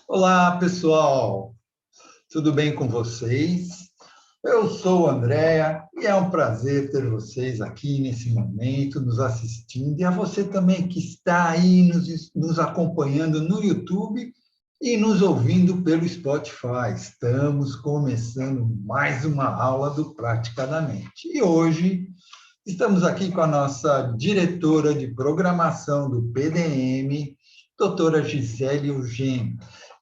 Olá, pessoal! Tudo bem com vocês? Eu sou o Andréa e é um prazer ter vocês aqui nesse momento, nos assistindo, e a você também que está aí nos acompanhando no YouTube e nos ouvindo pelo Spotify. Estamos começando mais uma aula do Praticadamente. E hoje estamos aqui com a nossa diretora de programação do PDM, doutora Gisele Eugênio,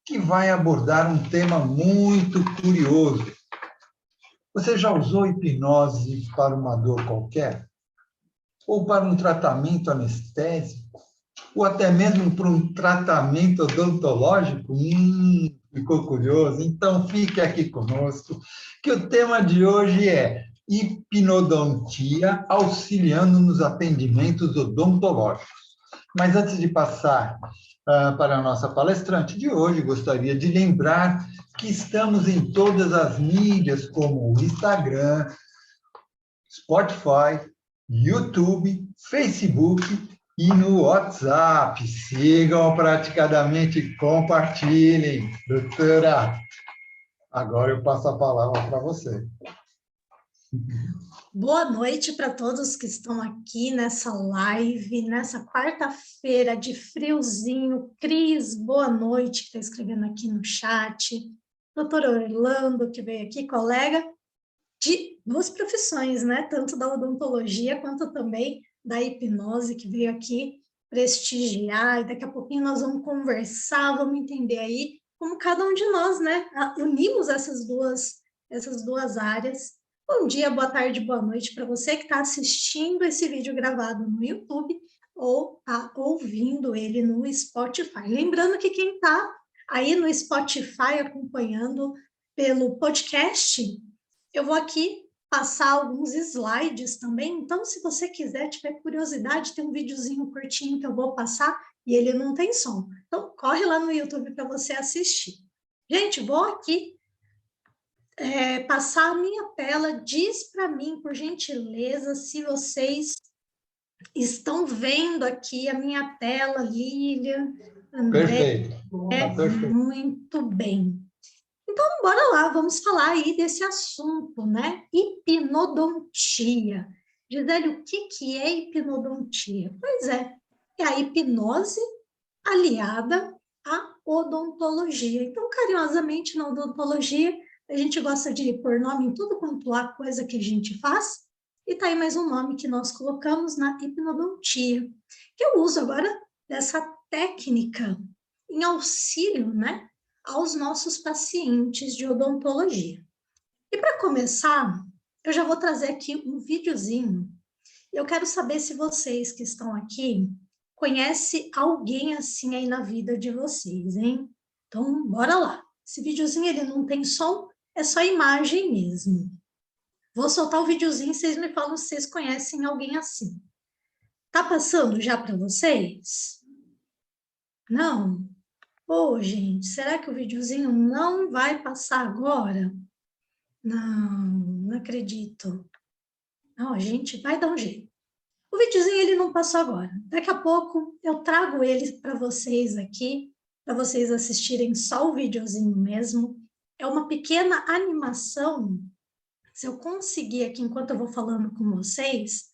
que vai abordar um tema muito curioso. Você já usou hipnose para uma dor qualquer? Ou para um tratamento anestésico? Ou até mesmo para um tratamento odontológico? Ficou curioso? Então fique aqui conosco, que o tema de hoje é hipnodontia auxiliando nos atendimentos odontológicos. Mas antes de passar para a nossa palestrante de hoje, gostaria de lembrar que estamos em todas as mídias, como o Instagram, Spotify, YouTube, Facebook e no WhatsApp. Sigam praticadamente e compartilhem. Doutora, agora eu passo a palavra para você. Boa noite para todos que estão aqui nessa live, nessa quarta-feira de friozinho. Cris, boa noite, que está escrevendo aqui no chat. Doutor Orlando, que veio aqui, colega de duas profissões, né? Tanto da odontologia quanto também da hipnose, que veio aqui prestigiar. E daqui a pouquinho nós vamos conversar, vamos entender aí como cada um de nós, né? Unimos essas duas áreas. Bom dia, boa tarde, boa noite para você que está assistindo esse vídeo gravado no YouTube ou está ouvindo ele no Spotify. Lembrando que quem está aí no Spotify acompanhando pelo podcast, eu vou aqui passar alguns slides também, então se você quiser, tiver curiosidade, tem um videozinho curtinho que eu vou passar e ele não tem som. Então, corre lá no YouTube para você assistir. Gente, vou aqui passar a minha tela. Diz para mim, por gentileza, se vocês estão vendo aqui a minha tela, Lilian, André. Perfeito. Muito bem. Então, bora lá, vamos falar aí desse assunto, né? Hipnodontia. Gisele, o que é hipnodontia? Pois é a hipnose aliada à odontologia. Então, carinhosamente, na odontologia, a gente gosta de pôr nome em tudo quanto há coisa que a gente faz, e tá aí mais um nome que nós colocamos na hipnodontia, que eu uso agora dessa técnica em auxílio, né, aos nossos pacientes de odontologia. E para começar, eu já vou trazer aqui um videozinho. Eu quero saber se vocês que estão aqui conhece alguém assim aí na vida de vocês, hein? Então, bora lá. Esse videozinho, ele não tem som, é só imagem mesmo. Vou soltar o videozinho e vocês me falam se vocês conhecem alguém assim. Tá passando já para vocês? Não? Ô, gente, será que o videozinho não vai passar agora? Não acredito. Não, a gente vai dar um jeito. O videozinho ele não passou agora. Daqui a pouco eu trago ele para vocês aqui, para vocês assistirem só o videozinho mesmo. É uma pequena animação. Se eu conseguir aqui, enquanto eu vou falando com vocês,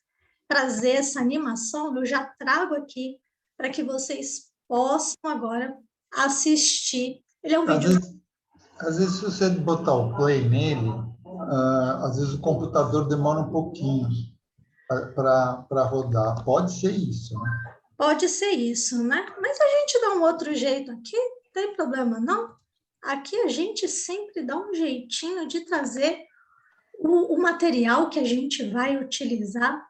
trazer essa animação, eu já trago aqui para que vocês possam agora assistir. Ele é um vídeo... Às vezes, se você botar o play nele, às vezes o computador demora um pouquinho para rodar. Pode ser isso, né? Pode ser isso, né? Mas a gente dá um outro jeito aqui, não tem problema não. Aqui a gente sempre dá um jeitinho de trazer o material que a gente vai utilizar,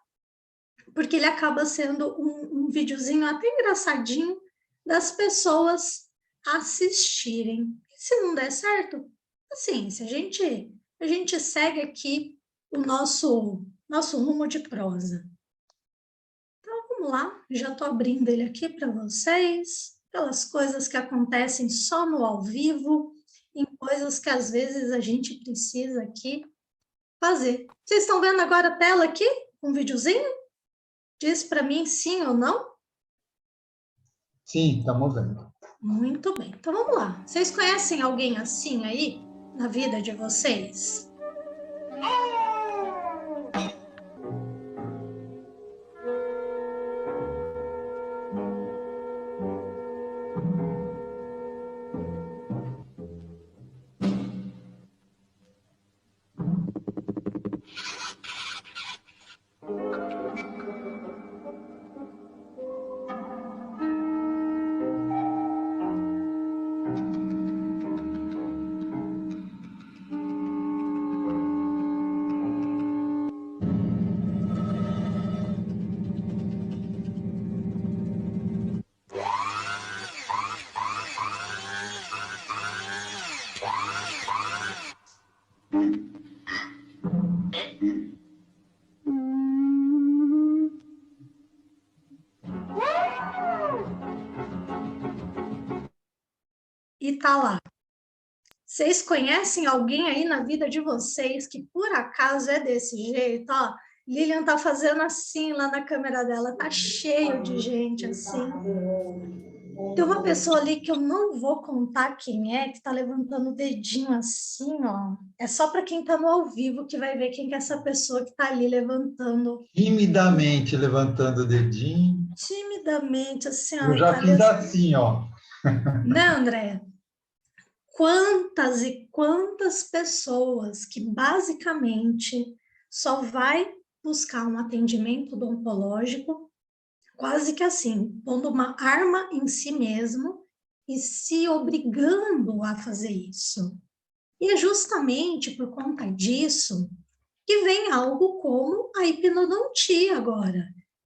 porque ele acaba sendo um videozinho até engraçadinho das pessoas assistirem. E se não der certo, assim, se a gente segue aqui o nosso rumo de prosa. Vamos lá, já estou abrindo ele aqui para vocês, pelas coisas que acontecem só no ao vivo, em coisas que às vezes a gente precisa aqui fazer. Vocês estão vendo agora a tela aqui, um videozinho? Diz para mim sim ou não? Sim, estamos vendo. Muito bem. Então vamos lá. Vocês conhecem alguém assim aí na vida de vocês? E tá lá. Vocês conhecem alguém aí na vida de vocês que por acaso é desse jeito? Ó, Lilian tá fazendo assim lá na câmera dela, tá cheio de gente assim. Tem uma pessoa ali que eu não vou contar quem é, que tá levantando o dedinho assim, ó. É só para quem tá no ao vivo que vai ver quem que é essa pessoa que tá ali levantando Timidamente levantando o dedinho. timidamente, assim, Eu ó, e já tá fiz assim, ó. né, André? Quantas e quantas pessoas que basicamente só vai buscar um atendimento odontológico, quase que assim, pondo uma arma em si mesmo e se obrigando a fazer isso. E é justamente por conta disso que vem algo como a hipnodontia agora,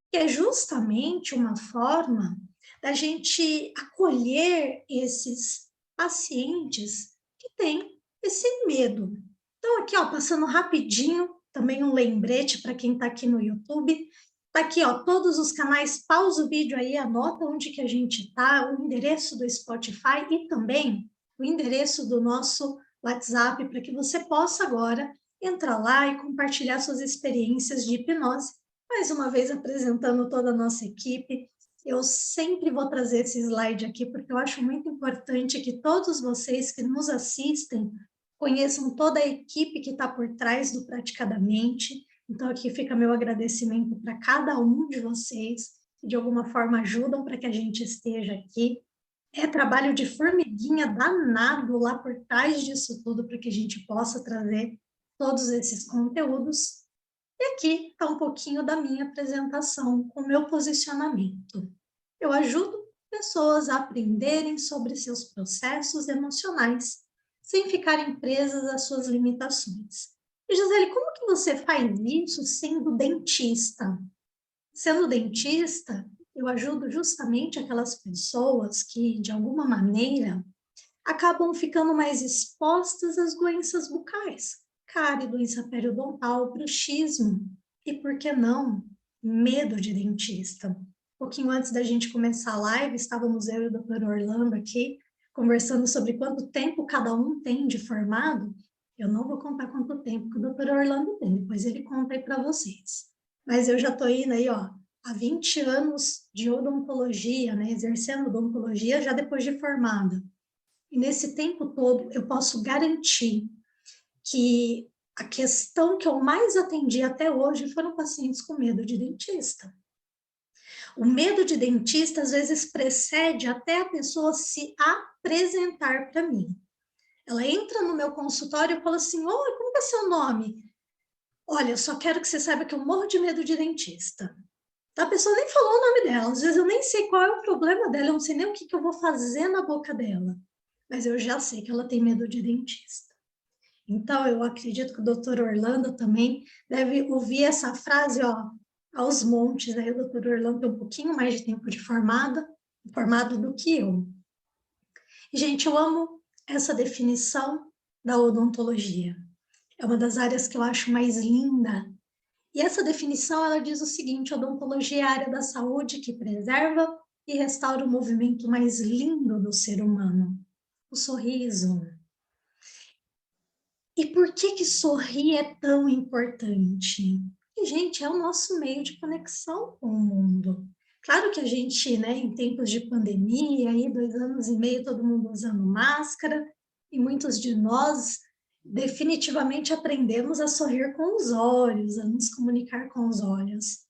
que é justamente uma forma da gente acolher esses pacientes que têm esse medo. Então, aqui, ó, passando rapidinho, também um lembrete para quem está aqui no YouTube. Tá aqui, ó, todos os canais, pausa o vídeo aí, anota onde que a gente está, o endereço do Spotify e também o endereço do nosso WhatsApp, para que você possa agora entrar lá e compartilhar suas experiências de hipnose. Mais uma vez apresentando toda a nossa equipe. Eu sempre vou trazer esse slide aqui, porque eu acho muito importante que todos vocês que nos assistem conheçam toda a equipe que está por trás do Praticadamente. Então, aqui fica meu agradecimento para cada um de vocês, que de alguma forma ajudam para que a gente esteja aqui. É trabalho de formiguinha danado lá por trás disso tudo, para que a gente possa trazer todos esses conteúdos. E aqui está um pouquinho da minha apresentação, com o meu posicionamento. Eu ajudo pessoas a aprenderem sobre seus processos emocionais, sem ficarem presas às suas limitações. E, Gisele, como que você faz isso sendo dentista? Sendo dentista, eu ajudo justamente aquelas pessoas que, de alguma maneira, acabam ficando mais expostas às doenças bucais, cárie, doença periodontal, bruxismo e, por que não, medo de dentista. Um pouquinho antes da gente começar a live, estávamos eu e o Dr. Orlando aqui, conversando sobre quanto tempo cada um tem de formado. Eu não vou contar quanto tempo que o Dr. Orlando tem, depois ele conta aí para vocês. Mas eu já estou indo aí, ó, há 20 anos de odontologia, né, exercendo odontologia já depois de formada. E nesse tempo todo, eu posso garantir que a questão que eu mais atendi até hoje foram pacientes com medo de dentista. O medo de dentista, às vezes, precede até a pessoa se apresentar para mim. Ela entra no meu consultório e fala assim, oi, como é seu nome? Olha, eu só quero que você saiba que eu morro de medo de dentista. A pessoa nem falou o nome dela, às vezes eu nem sei qual é o problema dela, eu não sei nem o que eu vou fazer na boca dela, mas eu já sei que ela tem medo de dentista. Então, eu acredito que o doutor Orlando também deve ouvir essa frase, ó, aos montes, né? O doutor Orlando tem um pouquinho mais de tempo de formado do que eu. E, gente, eu amo essa definição da odontologia. É uma das áreas que eu acho mais linda. E essa definição, ela diz o seguinte, odontologia é a área da saúde que preserva e restaura o movimento mais lindo do ser humano, o sorriso. E por que sorrir é tão importante? E, gente, é o nosso meio de conexão com o mundo. Claro que a gente, né, em tempos de pandemia, aí 2 anos e meio, todo mundo usando máscara, e muitos de nós definitivamente aprendemos a sorrir com os olhos, a nos comunicar com os olhos.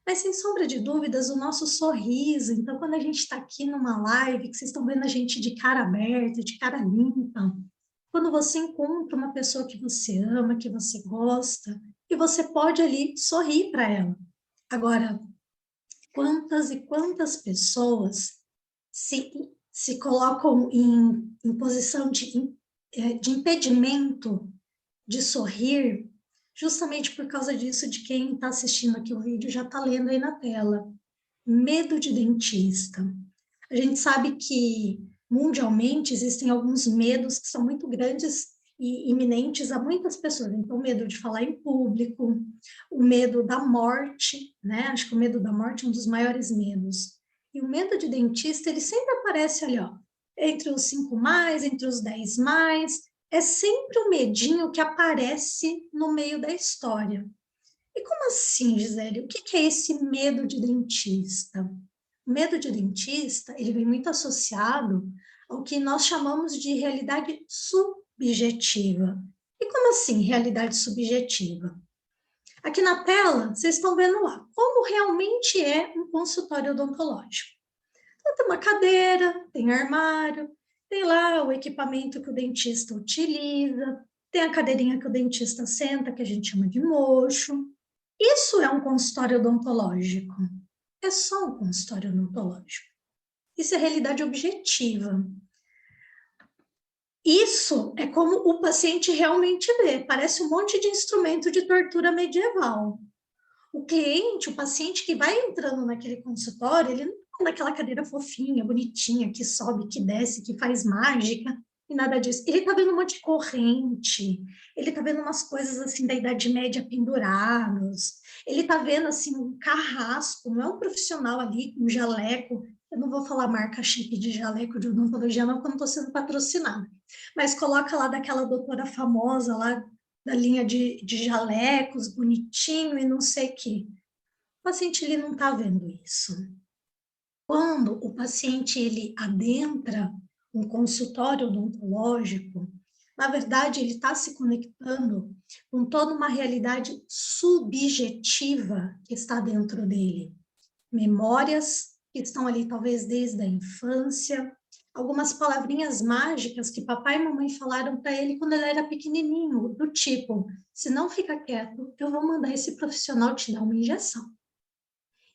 Mas, sem sombra de dúvidas, o nosso sorriso, então, quando a gente está aqui numa live, que vocês estão vendo a gente de cara aberta, de cara limpa, quando você encontra uma pessoa que você ama, que você gosta, e você pode ali sorrir para ela. Agora, quantas e quantas pessoas se colocam em posição de impedimento de sorrir, justamente por causa disso, de quem está assistindo aqui o vídeo já está lendo aí na tela. Medo de dentista. A gente sabe que mundialmente existem alguns medos que são muito grandes e iminentes a muitas pessoas. Então, o medo de falar em público, o medo da morte, né? Acho que o medo da morte é um dos maiores medos. E o medo de dentista, ele sempre aparece ali, ó, entre os 5 mais, entre os 10 mais. É sempre um medinho que aparece no meio da história. E como assim, Gisele? O que é esse medo de dentista? O medo de dentista, ele vem muito associado ao que nós chamamos de realidade subjetiva. E como assim, realidade subjetiva? Aqui na tela, vocês estão vendo lá como realmente é um consultório odontológico. Então, tem uma cadeira, tem armário, tem lá o equipamento que o dentista utiliza, tem a cadeirinha que o dentista senta, que a gente chama de mocho. Isso é um consultório odontológico. É só um consultório odontológico. Isso é realidade objetiva. Isso é como o paciente realmente vê. Parece um monte de instrumento de tortura medieval. O cliente, o paciente que vai entrando naquele consultório, ele não está naquela cadeira fofinha, bonitinha, que sobe, que desce, que faz mágica, e nada disso. Ele está vendo um monte de corrente, ele está vendo umas coisas assim da Idade Média pendurados, ele está vendo assim um carrasco, não é um profissional ali com um jaleco. Eu não vou falar marca chique de jaleco de odontologia, não, porque eu não estou sendo patrocinada. Mas coloca lá daquela doutora famosa lá, da linha de jalecos, bonitinho e não sei o quê. O paciente ele não está vendo isso. Quando o paciente ele adentra um consultório odontológico, na verdade ele está se conectando com toda uma realidade subjetiva que está dentro dele. Memórias que estão ali talvez desde a infância, algumas palavrinhas mágicas que papai e mamãe falaram para ele quando ele era pequenininho, do tipo, se não fica quieto, eu vou mandar esse profissional te dar uma injeção.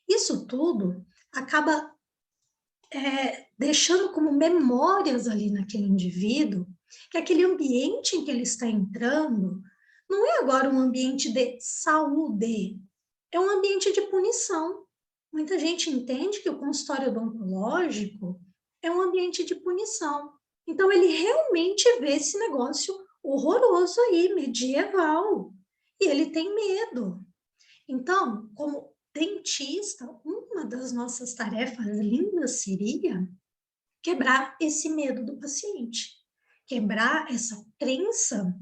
Isso tudo acaba deixando como memórias ali naquele indivíduo que aquele ambiente em que ele está entrando não é agora um ambiente de saúde, é um ambiente de punição. Muita gente entende que o consultório odontológico é um ambiente de punição. Então, ele realmente vê esse negócio horroroso aí, medieval, e ele tem medo. Então, como dentista, uma das nossas tarefas lindas seria quebrar esse medo do paciente, quebrar essa crença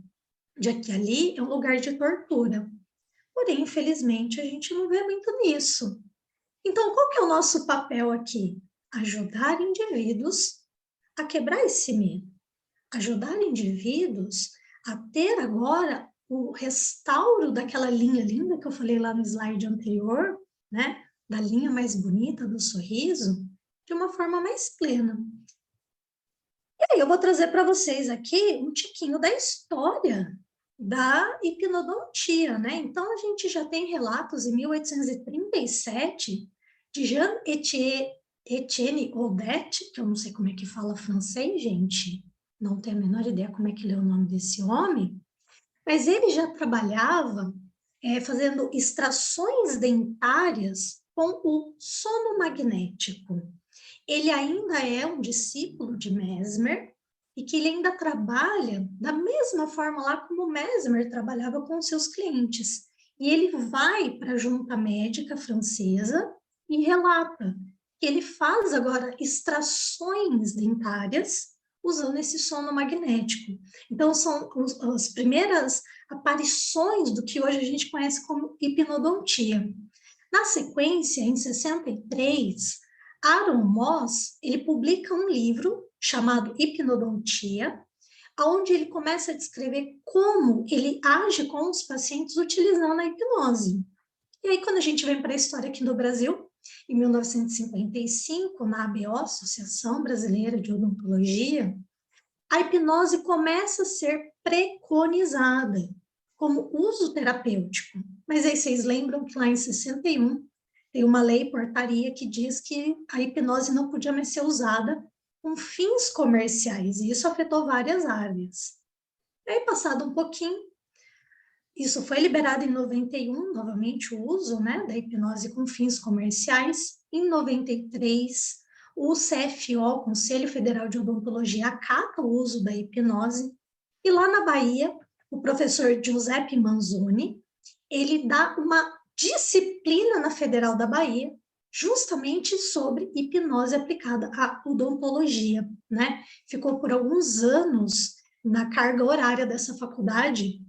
de que ali é um lugar de tortura. Porém, infelizmente, a gente não vê muito nisso. Então, qual que é o nosso papel aqui? Ajudar indivíduos a quebrar esse medo, ajudar indivíduos a ter agora o restauro daquela linha linda que eu falei lá no slide anterior, né? Da linha mais bonita do sorriso, de uma forma mais plena. E aí eu vou trazer para vocês aqui um tiquinho da história da hipnodontia, né? Então, a gente já tem relatos em 1837 de Jean-Etienne Audet, que eu não sei como é que fala francês, gente, não tenho a menor ideia como é que lê o nome desse homem, mas ele já trabalhava fazendo extrações dentárias com o sono magnético. Ele ainda é um discípulo de Mesmer e que ele ainda trabalha da mesma forma lá como Mesmer trabalhava com seus clientes. E ele vai para a junta médica francesa e relata que ele faz agora extrações dentárias usando esse sono magnético. Então, são as primeiras aparições do que hoje a gente conhece como hipnodontia. Na sequência, em 63, Aaron Moss, ele publica um livro chamado Hipnodontia, onde ele começa a descrever como ele age com os pacientes utilizando a hipnose. E aí, quando a gente vem para a história aqui do Brasil, em 1955, na ABO, Associação Brasileira de Odontologia, a hipnose começa a ser preconizada como uso terapêutico. Mas aí vocês lembram que lá em 61 tem uma lei, portaria, que diz que a hipnose não podia mais ser usada com fins comerciais, e isso afetou várias áreas. Aí, passado um pouquinho, isso foi liberado em 91, novamente o uso, né, da hipnose com fins comerciais. Em 93, o CFO, Conselho Federal de Odontologia, acata o uso da hipnose. E lá na Bahia, o professor Giuseppe Manzoni, ele dá uma disciplina na Federal da Bahia, justamente sobre hipnose aplicada à odontologia, né? Ficou por alguns anos na carga horária dessa faculdade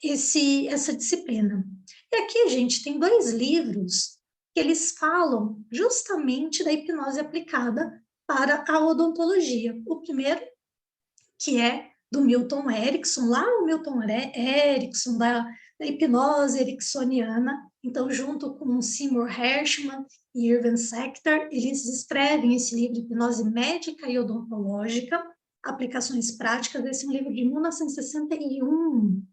essa disciplina. E aqui, gente, tem 2 livros que eles falam justamente da hipnose aplicada para a odontologia. O primeiro, que é do Milton Erickson, lá o Milton Erickson, da hipnose ericksoniana. Então, junto com Seymour Hershman e Irvin Sector, eles escrevem esse livro, Hipnose Médica e Odontológica, Aplicações Práticas. Esse é um livro de 1961.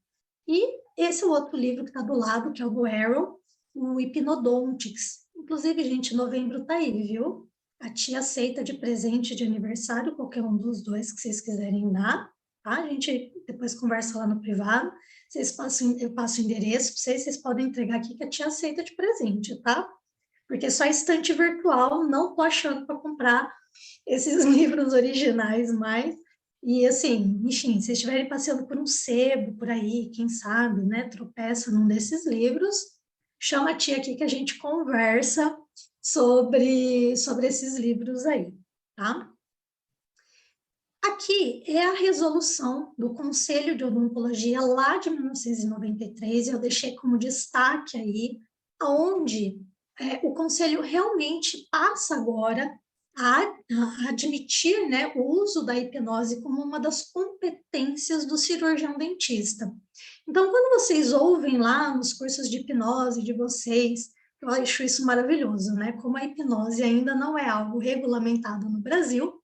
E esse é o outro livro que está do lado, que é o do Arrow, o Hypnodontics. Inclusive, gente, novembro está aí, viu? A tia aceita de presente de aniversário, qualquer um dos 2 que vocês quiserem dar, tá? A gente depois conversa lá no privado. Eu passo o endereço para vocês podem entregar aqui que a tia aceita de presente, tá? Porque só estante virtual, não tô achando para comprar esses livros originais mais. E assim, enfim, se estiverem passeando por um sebo por aí, quem sabe, né, tropeça num desses livros, chama a tia aqui que a gente conversa sobre esses livros aí, tá? Aqui é a resolução do Conselho de Odontologia lá de 1993, eu deixei como destaque aí, onde o Conselho realmente passa agora a admitir, né, o uso da hipnose como uma das competências do cirurgião dentista. Então, quando vocês ouvem lá nos cursos de hipnose de vocês, eu acho isso maravilhoso, né? Como a hipnose ainda não é algo regulamentado no Brasil,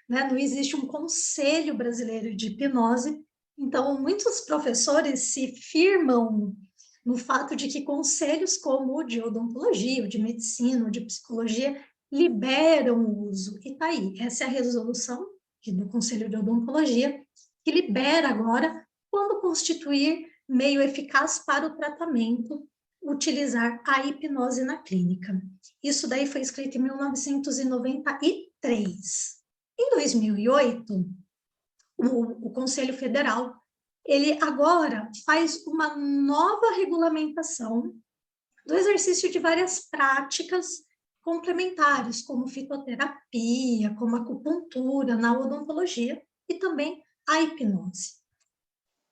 né? Não existe um conselho brasileiro de hipnose, então muitos professores se firmam no fato de que conselhos como o de odontologia, o de medicina, o de psicologia, liberam o uso. E tá aí, essa é a resolução do Conselho de Odontologia, que libera agora, quando constituir meio eficaz para o tratamento, utilizar a hipnose na clínica. Isso daí foi escrito em 1993. Em 2008, o Conselho Federal, ele agora faz uma nova regulamentação do exercício de várias práticas complementares, como fitoterapia, como acupuntura na odontologia e também a hipnose.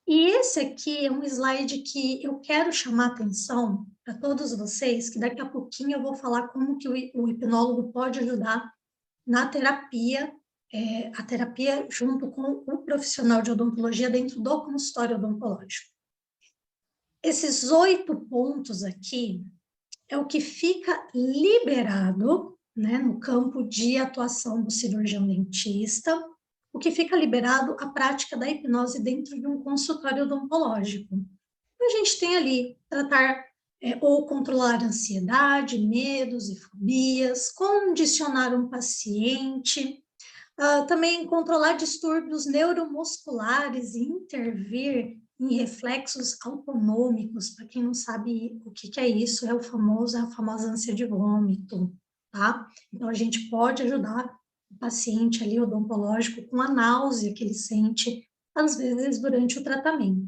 E esse aqui é um slide que eu quero chamar a atenção para todos vocês, que daqui a pouquinho eu vou falar como que o hipnólogo pode ajudar na terapia, a terapia junto com o profissional de odontologia dentro do consultório odontológico. Esses 8 pontos aqui é o que fica liberado, né, no campo de atuação do cirurgião dentista, o que fica liberado a prática da hipnose dentro de um consultório odontológico. A gente tem ali tratar ou controlar ansiedade, medos e fobias, condicionar um paciente, também controlar distúrbios neuromusculares e intervir em reflexos autonômicos. Para quem não sabe o que é isso, é a famosa ânsia de vômito, tá? Então, a gente pode ajudar o paciente ali odontológico com a náusea que ele sente, às vezes, durante o tratamento.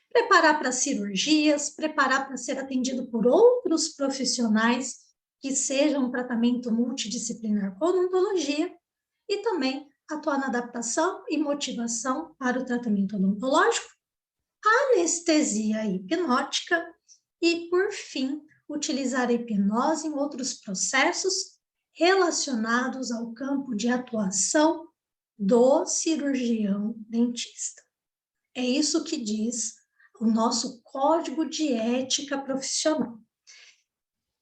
Preparar para cirurgias, preparar para ser atendido por outros profissionais que sejam um tratamento multidisciplinar com odontologia e também atuar na adaptação e motivação para o tratamento odontológico, anestesia hipnótica e, por fim, utilizar a hipnose em outros processos relacionados ao campo de atuação do cirurgião dentista. É isso que diz o nosso Código de Ética Profissional.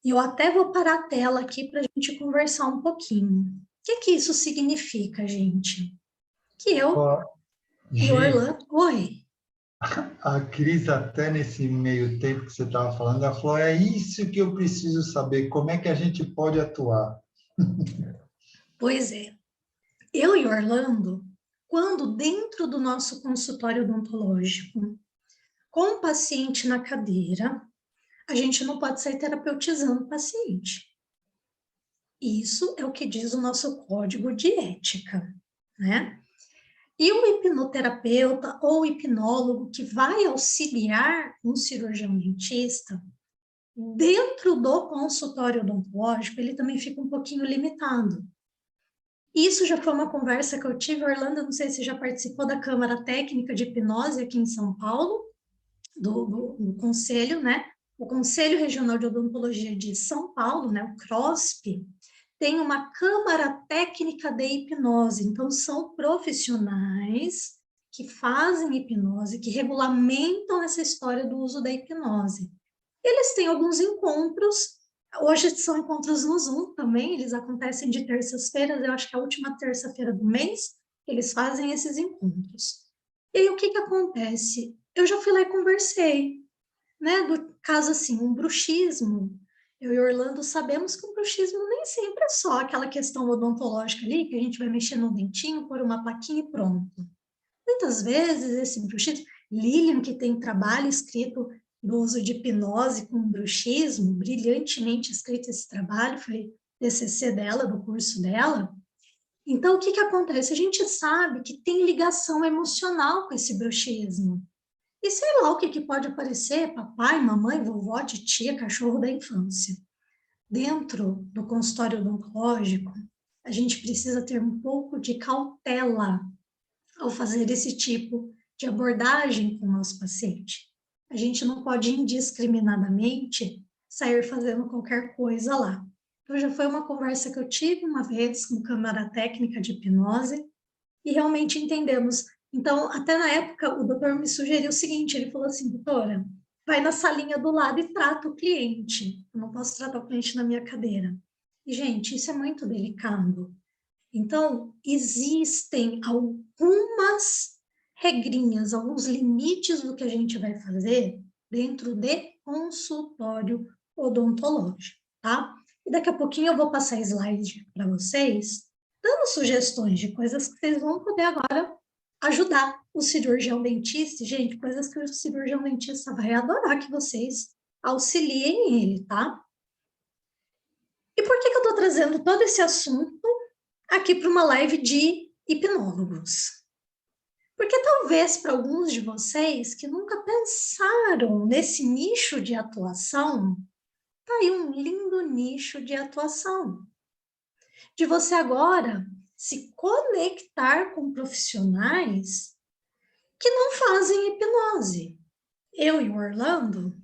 E eu até vou parar a tela aqui para a gente conversar um pouquinho. O que isso significa, gente? Que eu e o Orlando... Oi. A Cris, até nesse meio tempo que você estava falando, ela falou, é isso que eu preciso saber, como é que a gente pode atuar? Pois é. Eu e o Orlando, quando dentro do nosso consultório odontológico, com o paciente na cadeira, a gente não pode sair terapeutizando o paciente. Isso é o que diz o nosso código de ética, né? E o hipnoterapeuta ou hipnólogo que vai auxiliar um cirurgião dentista, dentro do consultório odontológico, ele também fica um pouquinho limitado. Isso já foi uma conversa que eu tive, Orlando, não sei se já participou da Câmara Técnica de Hipnose aqui em São Paulo, do Conselho, né? O Conselho Regional de Odontologia de São Paulo, né? O CROSP, tem uma Câmara Técnica de Hipnose, então são profissionais que fazem hipnose, que regulamentam essa história do uso da hipnose. Eles têm alguns encontros, hoje são encontros no Zoom também, eles acontecem de terças-feiras, eu acho que é a última terça-feira do mês, eles fazem esses encontros. E aí, o que acontece? Eu já fui lá e conversei, né, do caso assim, um bruxismo. Eu e Orlando sabemos que o bruxismo nem sempre é só aquela questão odontológica ali, que a gente vai mexer no dentinho, pôr uma plaquinha e pronto. Muitas vezes esse bruxismo, Lilian, que tem trabalho escrito do uso de hipnose com bruxismo, brilhantemente escrito esse trabalho, foi TCC dela, do curso dela. Então, o que acontece? A gente sabe que tem ligação emocional com esse bruxismo. E sei lá o que pode aparecer, papai, mamãe, vovó, titia, cachorro da infância. Dentro do consultório odontológico, a gente precisa ter um pouco de cautela ao fazer esse tipo de abordagem com o nosso paciente. A gente não pode indiscriminadamente sair fazendo qualquer coisa lá. Então, já foi uma conversa que eu tive uma vez com Câmara Técnica de Hipnose e realmente entendemos. Então, até na época, o doutor me sugeriu o seguinte, ele falou assim, doutora, vai na salinha do lado e trata o cliente. Eu não posso tratar o cliente na minha cadeira. E, gente, isso é muito delicado. Então, existem algumas regrinhas, alguns limites do que a gente vai fazer dentro de consultório odontológico, tá? E daqui a pouquinho eu vou passar slide para vocês, dando sugestões de coisas que vocês vão poder agora ajudar o cirurgião dentista. Gente, coisas que o cirurgião dentista vai adorar que vocês auxiliem ele, tá? E por que eu estou trazendo todo esse assunto aqui para uma live de hipnólogos? Porque talvez para alguns de vocês que nunca pensaram nesse nicho de atuação, tá aí um lindo nicho de atuação. De você agora se conectar com profissionais que não fazem hipnose. Eu e o Orlando,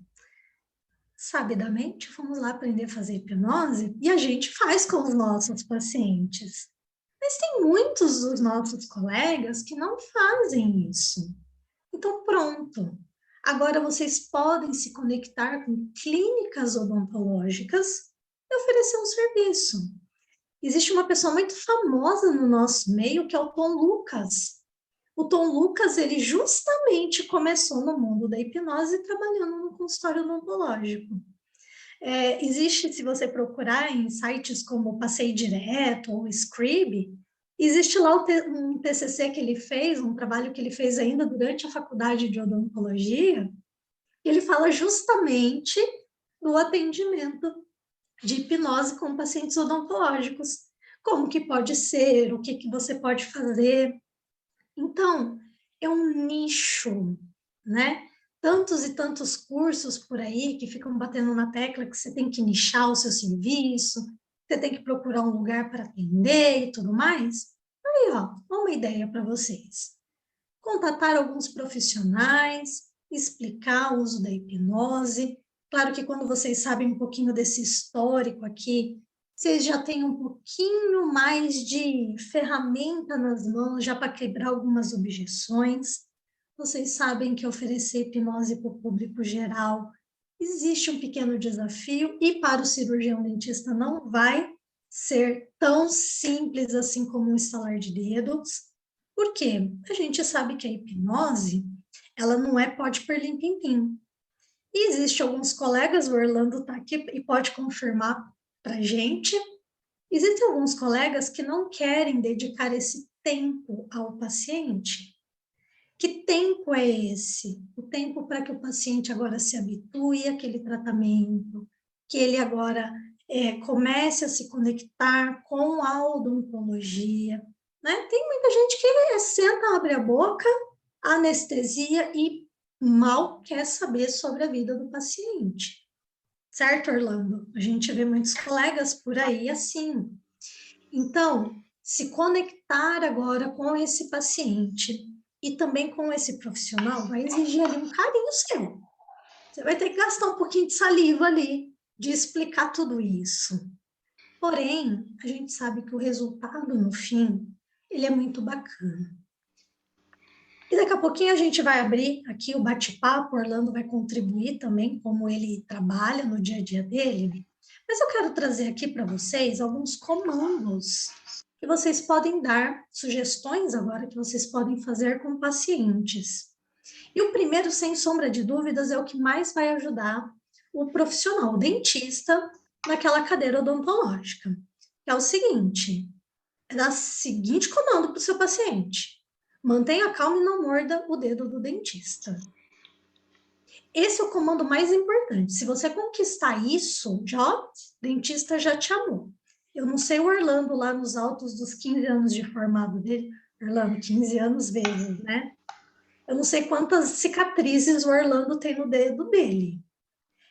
sabidamente, fomos lá aprender a fazer hipnose e a gente faz com os nossos pacientes. Mas tem muitos dos nossos colegas que não fazem isso. Então, pronto. Agora vocês podem se conectar com clínicas odontológicas e oferecer um serviço. Existe uma pessoa muito famosa no nosso meio, que é o Tom Lucas. O Tom Lucas, ele justamente começou no mundo da hipnose trabalhando no consultório odontológico. Existe, se você procurar em sites como Passei Direto ou Scrib, existe lá um TCC que ele fez, um trabalho que ele fez ainda durante a faculdade de odontologia, ele fala justamente do atendimento de hipnose com pacientes odontológicos, como que pode ser, o que você pode fazer. Então, é um nicho, né? Tantos e tantos cursos por aí que ficam batendo na tecla que você tem que nichar o seu serviço, você tem que procurar um lugar para atender e tudo mais. Aí, ó, uma ideia para vocês. Contatar alguns profissionais, explicar o uso da hipnose, Claro que quando vocês sabem um pouquinho desse histórico aqui, vocês já têm um pouquinho mais de ferramenta nas mãos, já para quebrar algumas objeções. Vocês sabem que oferecer hipnose para o público geral existe um pequeno desafio, e para o cirurgião dentista não vai ser tão simples assim como um estalar de dedos. Por quê? A gente sabe que a hipnose, ela não é pode perlim pim pim. E existe alguns colegas, o Orlando está aqui e pode confirmar para a gente. Existem alguns colegas que não querem dedicar esse tempo ao paciente. Que tempo é esse? O tempo para que o paciente agora se habitue àquele tratamento, que ele agora comece a se conectar com a odontologia, né? Tem muita gente que senta, abre a boca, anestesia e mal quer saber sobre a vida do paciente. Certo, Orlando? A gente vê muitos colegas por aí assim. Então, se conectar agora com esse paciente e também com esse profissional vai exigir ali um carinho seu. Você vai ter que gastar um pouquinho de saliva ali, de explicar tudo isso. Porém, a gente sabe que o resultado, no fim, ele é muito bacana. E daqui a pouquinho a gente vai abrir aqui o bate-papo, o Orlando vai contribuir também, como ele trabalha no dia a dia dele. Mas eu quero trazer aqui para vocês alguns comandos que vocês podem dar, sugestões agora que vocês podem fazer com pacientes. E o primeiro, sem sombra de dúvidas, é o que mais vai ajudar o profissional, o dentista, naquela cadeira odontológica. É o seguinte, é dar o seguinte comando para o seu paciente: mantenha calma e não morda o dedo do dentista. Esse é o comando mais importante. Se você conquistar isso, o dentista já te amou. Eu não sei o Orlando lá nos altos dos 15 anos de formado dele. Orlando, 15 anos vezes, né? Eu não sei quantas cicatrizes o Orlando tem no dedo dele.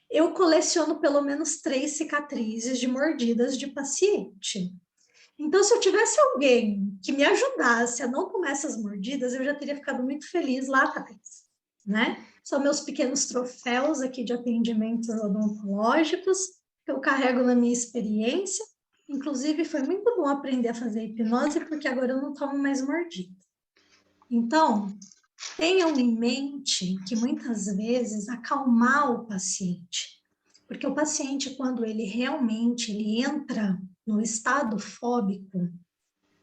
Eu coleciono pelo menos 3 cicatrizes de mordidas de paciente. Então, se eu tivesse alguém que me ajudasse a não tomar essas mordidas, eu já teria ficado muito feliz lá atrás, né? São meus pequenos troféus aqui de atendimentos odontológicos que eu carrego na minha experiência. Inclusive, foi muito bom aprender a fazer hipnose, porque agora eu não tomo mais mordida. Então, tenham em mente que muitas vezes acalmar o paciente, porque o paciente, quando ele realmente ele entra no estado fóbico,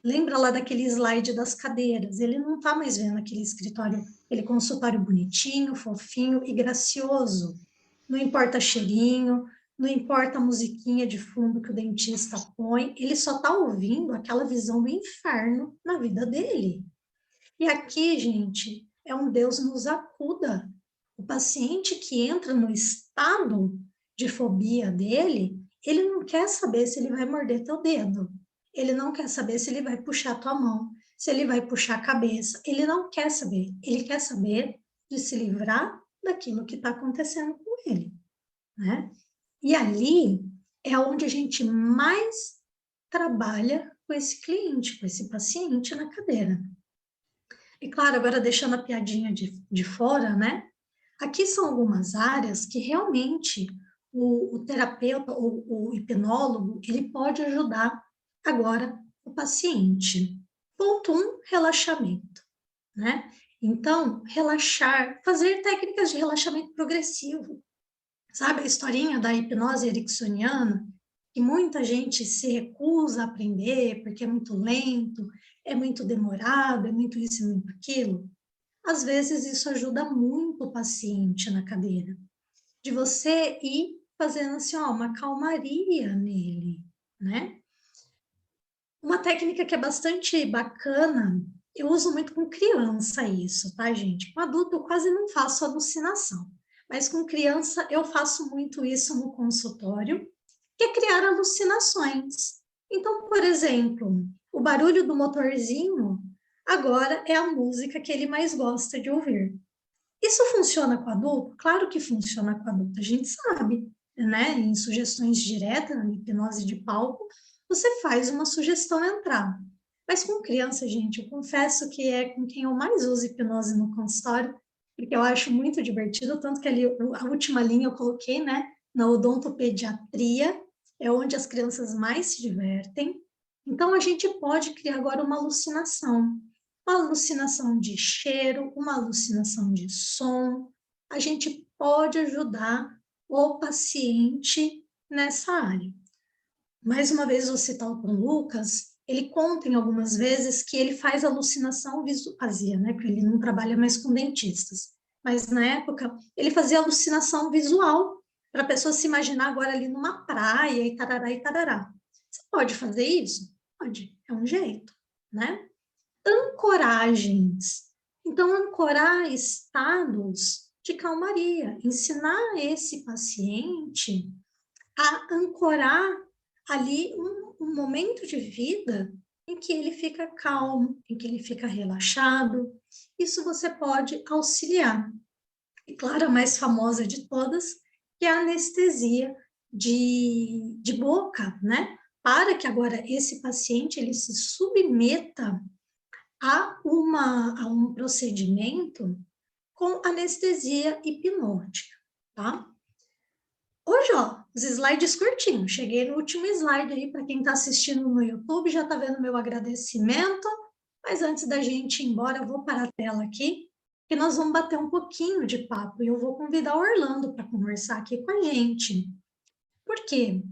lembra lá daquele slide das cadeiras, ele não está mais vendo aquele escritório, aquele consultório bonitinho, fofinho e gracioso. Não importa cheirinho, não importa a musiquinha de fundo que o dentista põe, ele só está ouvindo aquela visão do inferno na vida dele. E aqui, gente, é um Deus nos acuda. O paciente que entra no estado de fobia dele, ele não quer saber se ele vai morder teu dedo. Ele não quer saber se ele vai puxar tua mão, se ele vai puxar a cabeça. Ele não quer saber. Ele quer saber de se livrar daquilo que está acontecendo com ele, né? E ali é onde a gente mais trabalha com esse cliente, com esse paciente na cadeira. E claro, agora deixando a piadinha de fora, né? Aqui são algumas áreas que realmente o terapeuta, o hipnólogo, ele pode ajudar agora o paciente. Ponto 1, relaxamento, né? Então, relaxar, fazer técnicas de relaxamento progressivo. Sabe a historinha da hipnose ericksoniana? Que muita gente se recusa a aprender porque é muito lento, é muito demorado, é muito isso e muito aquilo. Às vezes isso ajuda muito o paciente na cadeira, de você ir fazendo assim, ó, uma calmaria nele, né? Uma técnica que é bastante bacana, eu uso muito com criança isso, tá, gente? Com adulto eu quase não faço alucinação, mas com criança eu faço muito isso no consultório, que é criar alucinações. Então, por exemplo, o barulho do motorzinho agora é a música que ele mais gosta de ouvir. Isso funciona com adulto? Claro que funciona com adulto, a gente sabe, né? Em sugestões diretas, na hipnose de palco, você faz uma sugestão entrar. Mas com criança, gente, eu confesso que é com quem eu mais uso hipnose no consultório, porque eu acho muito divertido, tanto que ali a última linha eu coloquei, né? Na odontopediatria, é onde as crianças mais se divertem. Então, a gente pode criar agora uma alucinação de cheiro, uma alucinação de som. A gente pode ajudar o paciente nessa área. Mais uma vez, vou citar o Lucas, ele conta em algumas vezes que ele faz alucinação visual, fazia, né, porque ele não trabalha mais com dentistas, mas na época ele fazia alucinação visual, para a pessoa se imaginar agora ali numa praia e tarará e tarará. Você pode fazer isso? Pode, é um jeito, né? Ancoragens. Então, ancorar estados de calmaria, ensinar esse paciente a ancorar ali um momento de vida em que ele fica calmo, em que ele fica relaxado. Isso você pode auxiliar. E claro, a mais famosa de todas, que é a anestesia de boca, né? Para que agora esse paciente ele se submeta a um procedimento com anestesia hipnótica, tá? Hoje, ó, os slides curtinhos. Cheguei no último slide aí, para quem está assistindo no YouTube, já está vendo meu agradecimento. Mas antes da gente ir embora, eu vou parar a tela aqui, que nós vamos bater um pouquinho de papo. E eu vou convidar o Orlando para conversar aqui com a gente. Por quê?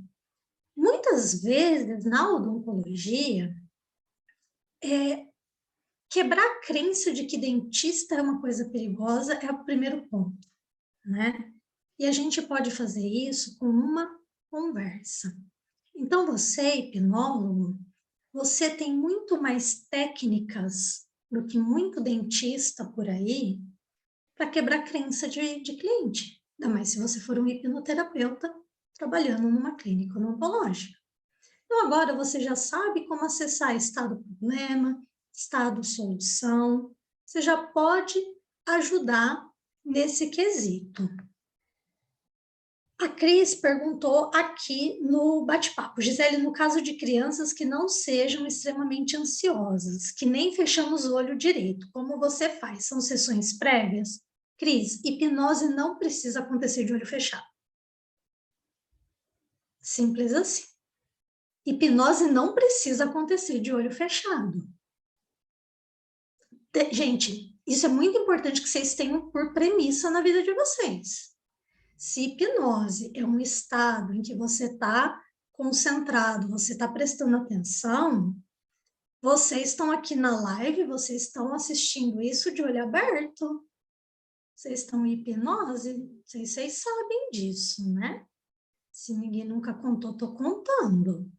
Muitas vezes, na odontologia, quebrar a crença de que dentista é uma coisa perigosa é o primeiro ponto, né? E a gente pode fazer isso com uma conversa. Então, você, hipnólogo, você tem muito mais técnicas do que muito dentista por aí para quebrar crença de cliente. Ainda mais se você for um hipnoterapeuta trabalhando numa clínica odontológica. Então, agora você já sabe como acessar estado problema, estado solução. Você já pode ajudar nesse quesito. A Cris perguntou aqui no bate-papo, Gisele, no caso de crianças que não sejam extremamente ansiosas, que nem fechamos o olho direito, como você faz? São sessões prévias? Cris, hipnose não precisa acontecer de olho fechado. Simples assim. Hipnose não precisa acontecer de olho fechado. Gente, isso é muito importante que vocês tenham por premissa na vida de vocês. Se hipnose é um estado em que você está concentrado, você está prestando atenção, vocês estão aqui na live, vocês estão assistindo isso de olho aberto. Vocês estão em hipnose, vocês sabem disso, né? Se ninguém nunca contou, estou contando.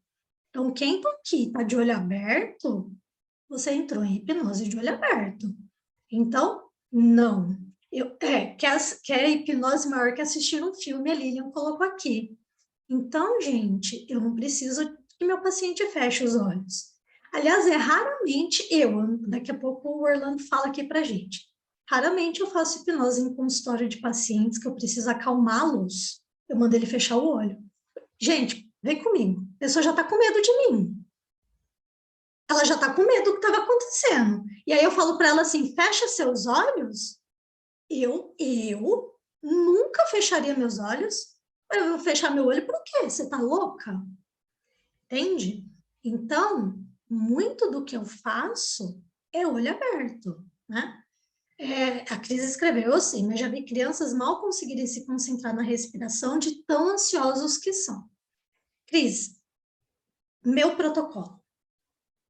Então, quem está aqui está de olho aberto, você entrou em hipnose de olho aberto. Então, não. Quer hipnose maior que assistir um filme, a Lilian colocou aqui. Então, gente, eu não preciso que meu paciente feche os olhos. Aliás, é raramente daqui a pouco o Orlando fala aqui pra gente. Raramente eu faço hipnose em consultório de pacientes que eu preciso acalmá-los. Eu mando ele fechar o olho. Gente, vem comigo. A pessoa já está com medo de mim. Ela já está com medo do que estava acontecendo. E aí eu falo para ela assim, fecha seus olhos. Eu nunca fecharia meus olhos. Eu vou fechar meu olho por quê? Você está louca? Entende? Então, muito do que eu faço é olho aberto, né? A Cris escreveu assim, mas já vi crianças mal conseguirem se concentrar na respiração de tão ansiosos que são. Cris, meu protocolo,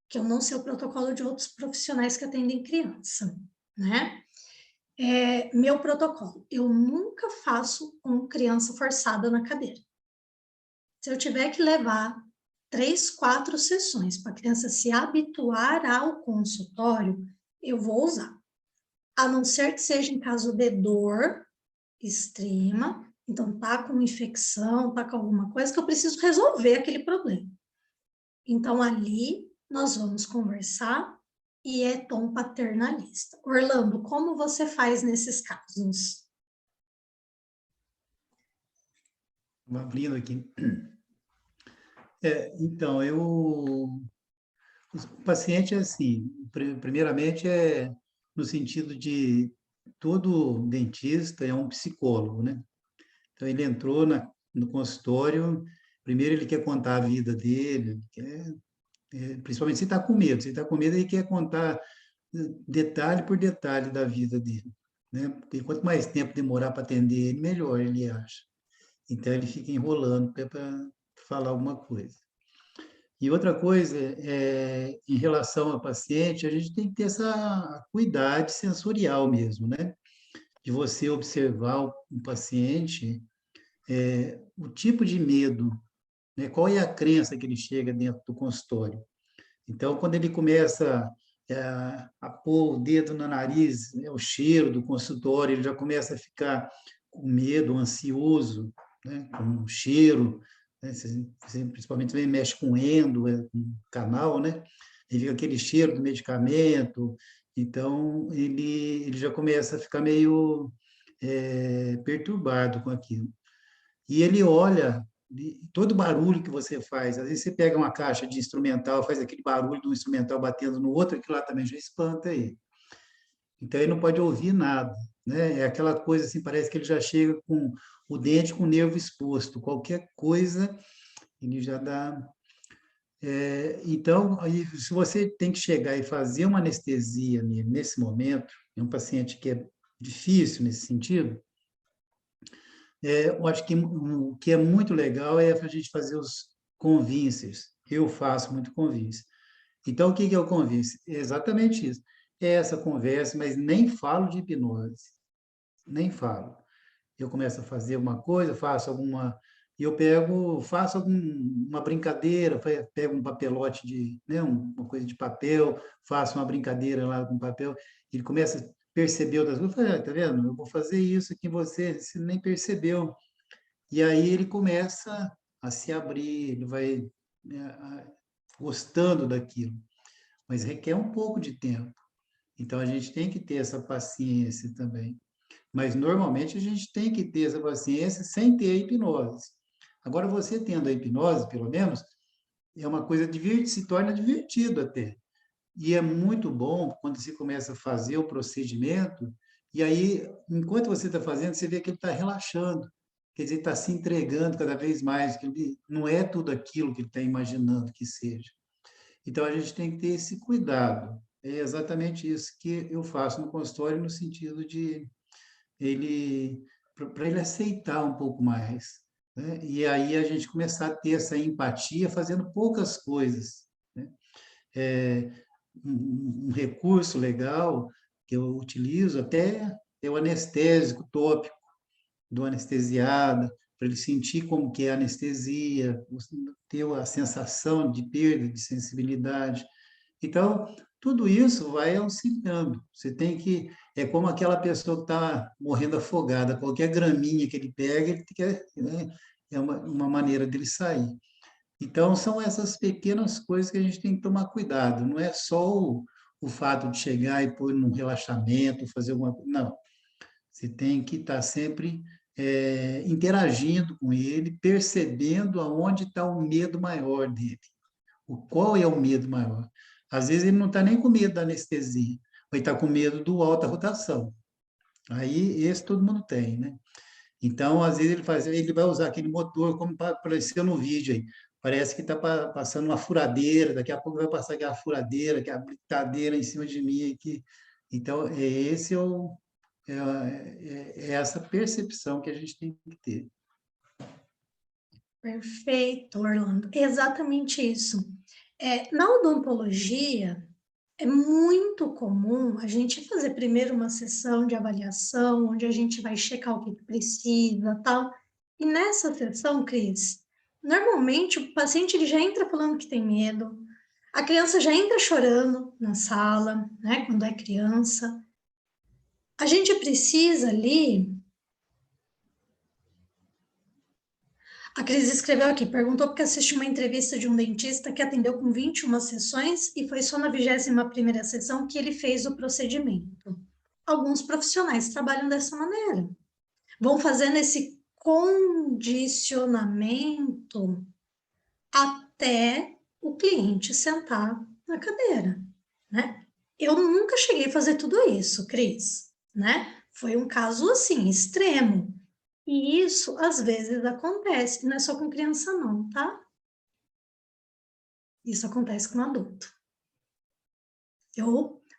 que eu não sei o protocolo de outros profissionais que atendem criança, né? Meu protocolo, eu nunca faço com criança forçada na cadeira. Se eu tiver que levar 3, 4 sessões para a criança se habituar ao consultório, eu vou usar. A não ser que seja em caso de dor extrema, então tá com infecção, tá com alguma coisa que eu preciso resolver aquele problema. Então ali nós vamos conversar e é tom paternalista. Orlando, como você faz nesses casos? Abrindo aqui. Então, o paciente é assim, primeiramente no sentido de todo dentista é um psicólogo, né? Então, ele entrou no consultório, primeiro ele quer contar a vida dele, ele quer, principalmente se está com medo. Se está com medo, ele quer contar detalhe por detalhe da vida dele, né? Porque quanto mais tempo demorar para atender ele, melhor ele acha. Então, ele fica enrolando para falar alguma coisa. E outra coisa, em relação ao paciente, a gente tem que ter essa acuidade sensorial mesmo, né? De você observar o paciente, o tipo de medo, né? Qual é a crença que ele chega dentro do consultório. Então, quando ele começa a pôr o dedo no nariz, né, o cheiro do consultório, ele já começa a ficar com medo, ansioso, né, com o cheiro, né, você principalmente também mexe com endo, com canal, né, ele fica aquele cheiro do medicamento, então ele já começa a ficar meio perturbado com aquilo. E ele olha todo barulho que você faz. Às vezes você pega uma caixa de instrumental, faz aquele barulho do instrumental batendo no outro, aquilo lá também já espanta ele. Então ele não pode ouvir nada, né? É aquela coisa assim, parece que ele já chega com o dente com o nervo exposto. Qualquer coisa ele já dá. Então, aí, se você tem que chegar e fazer uma anestesia nesse momento, é um paciente que é difícil nesse sentido, eu acho que o que é muito legal é a gente fazer os convincers. Eu faço muito convince. Então, o que é o convince? É exatamente isso. É essa conversa, mas nem falo de hipnose. Nem falo. Eu começo a fazer uma coisa, faço alguma. Eu faço uma brincadeira, pego um papelote de, né, uma coisa de papel, faço uma brincadeira lá com papel, ele começa a perceber outras coisas, fala, tá vendo? Eu vou fazer isso aqui em você nem percebeu. E aí ele começa a se abrir, ele vai, né, gostando daquilo, mas requer um pouco de tempo. Então a gente tem que ter essa paciência também. Mas normalmente a gente tem que ter essa paciência sem ter a hipnose. Agora, você tendo a hipnose, pelo menos, é uma coisa divertida, se torna divertido até. E é muito bom quando você começa a fazer o procedimento, e aí, enquanto você está fazendo, você vê que ele está relaxando, quer dizer, está se entregando cada vez mais, que ele não é tudo aquilo que ele está imaginando que seja. Então, a gente tem que ter esse cuidado. É exatamente isso que eu faço no consultório, no sentido de ele, para ele aceitar um pouco mais, né? E aí a gente começar a ter essa empatia fazendo poucas coisas, né? É, um recurso legal que eu utilizo até é o anestésico tópico do anestesiado, para ele sentir como que é a anestesia, ter a sensação de perda de sensibilidade. Então, tudo isso vai auxiliando. Você tem que. É como aquela pessoa que está morrendo afogada, qualquer graminha que ele pega, ele quer, né? É uma maneira dele sair. Então, são essas pequenas coisas que a gente tem que tomar cuidado. Não é só o fato de chegar e pôr num relaxamento, fazer alguma coisa. Não. Você tem que estar sempre interagindo com ele, percebendo aonde está o medo maior dele. Qual é o medo maior? Às vezes ele não está nem com medo da anestesia, mas está com medo do alta rotação. Aí esse todo mundo tem, né? Então, às vezes ele vai usar aquele motor, como apareceu no vídeo aí. Parece que está passando uma furadeira, daqui a pouco vai passar aquela furadeira, aquela britadeira em cima de mim aqui. Então, é essa percepção que a gente tem que ter. Perfeito, Orlando. Exatamente isso. Na odontologia, é muito comum a gente fazer primeiro uma sessão de avaliação, onde a gente vai checar o que precisa, tal. E nessa sessão, Cris, normalmente o paciente ele já entra falando que tem medo, a criança já entra chorando na sala, né, quando é criança. A gente precisa ali. A Cris escreveu aqui, perguntou porque assistiu uma entrevista de um dentista que atendeu com 21 sessões e foi só na 21ª sessão que ele fez o procedimento. Alguns profissionais trabalham dessa maneira. Vão fazendo esse condicionamento até o cliente sentar na cadeira, né? Eu nunca cheguei a fazer tudo isso, Cris. né? Foi um caso, assim, extremo. E isso, às vezes, acontece. Não é só com criança, não, tá? Isso acontece com adulto.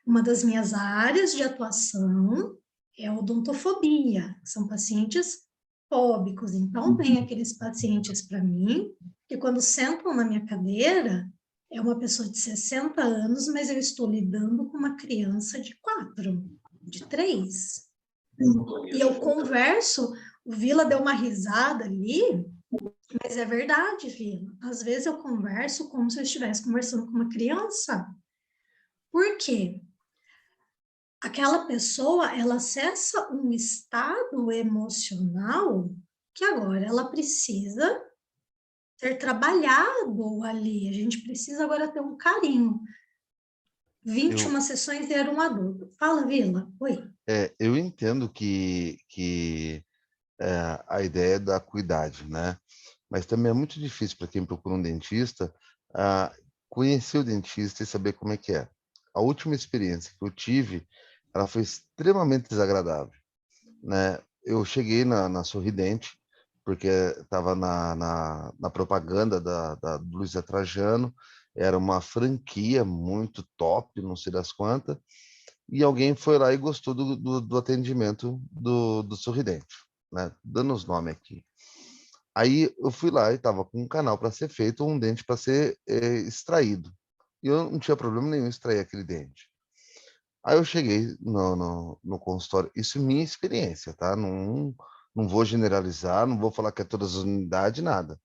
Uma das minhas áreas de atuação é a odontofobia. São pacientes fóbicos. Então, vem aqueles pacientes para mim, que quando sentam na minha cadeira, é uma pessoa de 60 anos, mas eu estou lidando com uma criança de 4, de 3. E eu converso, o Vila deu uma risada ali, mas é verdade, Vila. Às vezes eu converso como se eu estivesse conversando com uma criança. Por quê? Aquela pessoa, ela acessa um estado emocional que agora ela precisa ser trabalhado ali. A gente precisa agora ter um carinho. Eu, 21 sessões e era um adulto. Fala, Vila. Oi. eu entendo a ideia é da acuidade, né? Mas também é muito difícil para quem procura um dentista conhecer o dentista e saber como é que é. A última experiência que eu tive, ela foi extremamente desagradável, né? Eu cheguei na Sorridente, porque estava na propaganda da Luiza Trajano, era uma franquia muito top, não sei das quantas, e alguém foi lá e gostou do atendimento do Sorridente, né? Dando os nomes aqui. Aí eu fui lá e estava com um canal para ser feito, um dente para ser extraído. E eu não tinha problema nenhum em extrair aquele dente. Aí eu cheguei no consultório, isso é minha experiência, tá? Não vou generalizar, não vou falar que é todas as unidades, nada.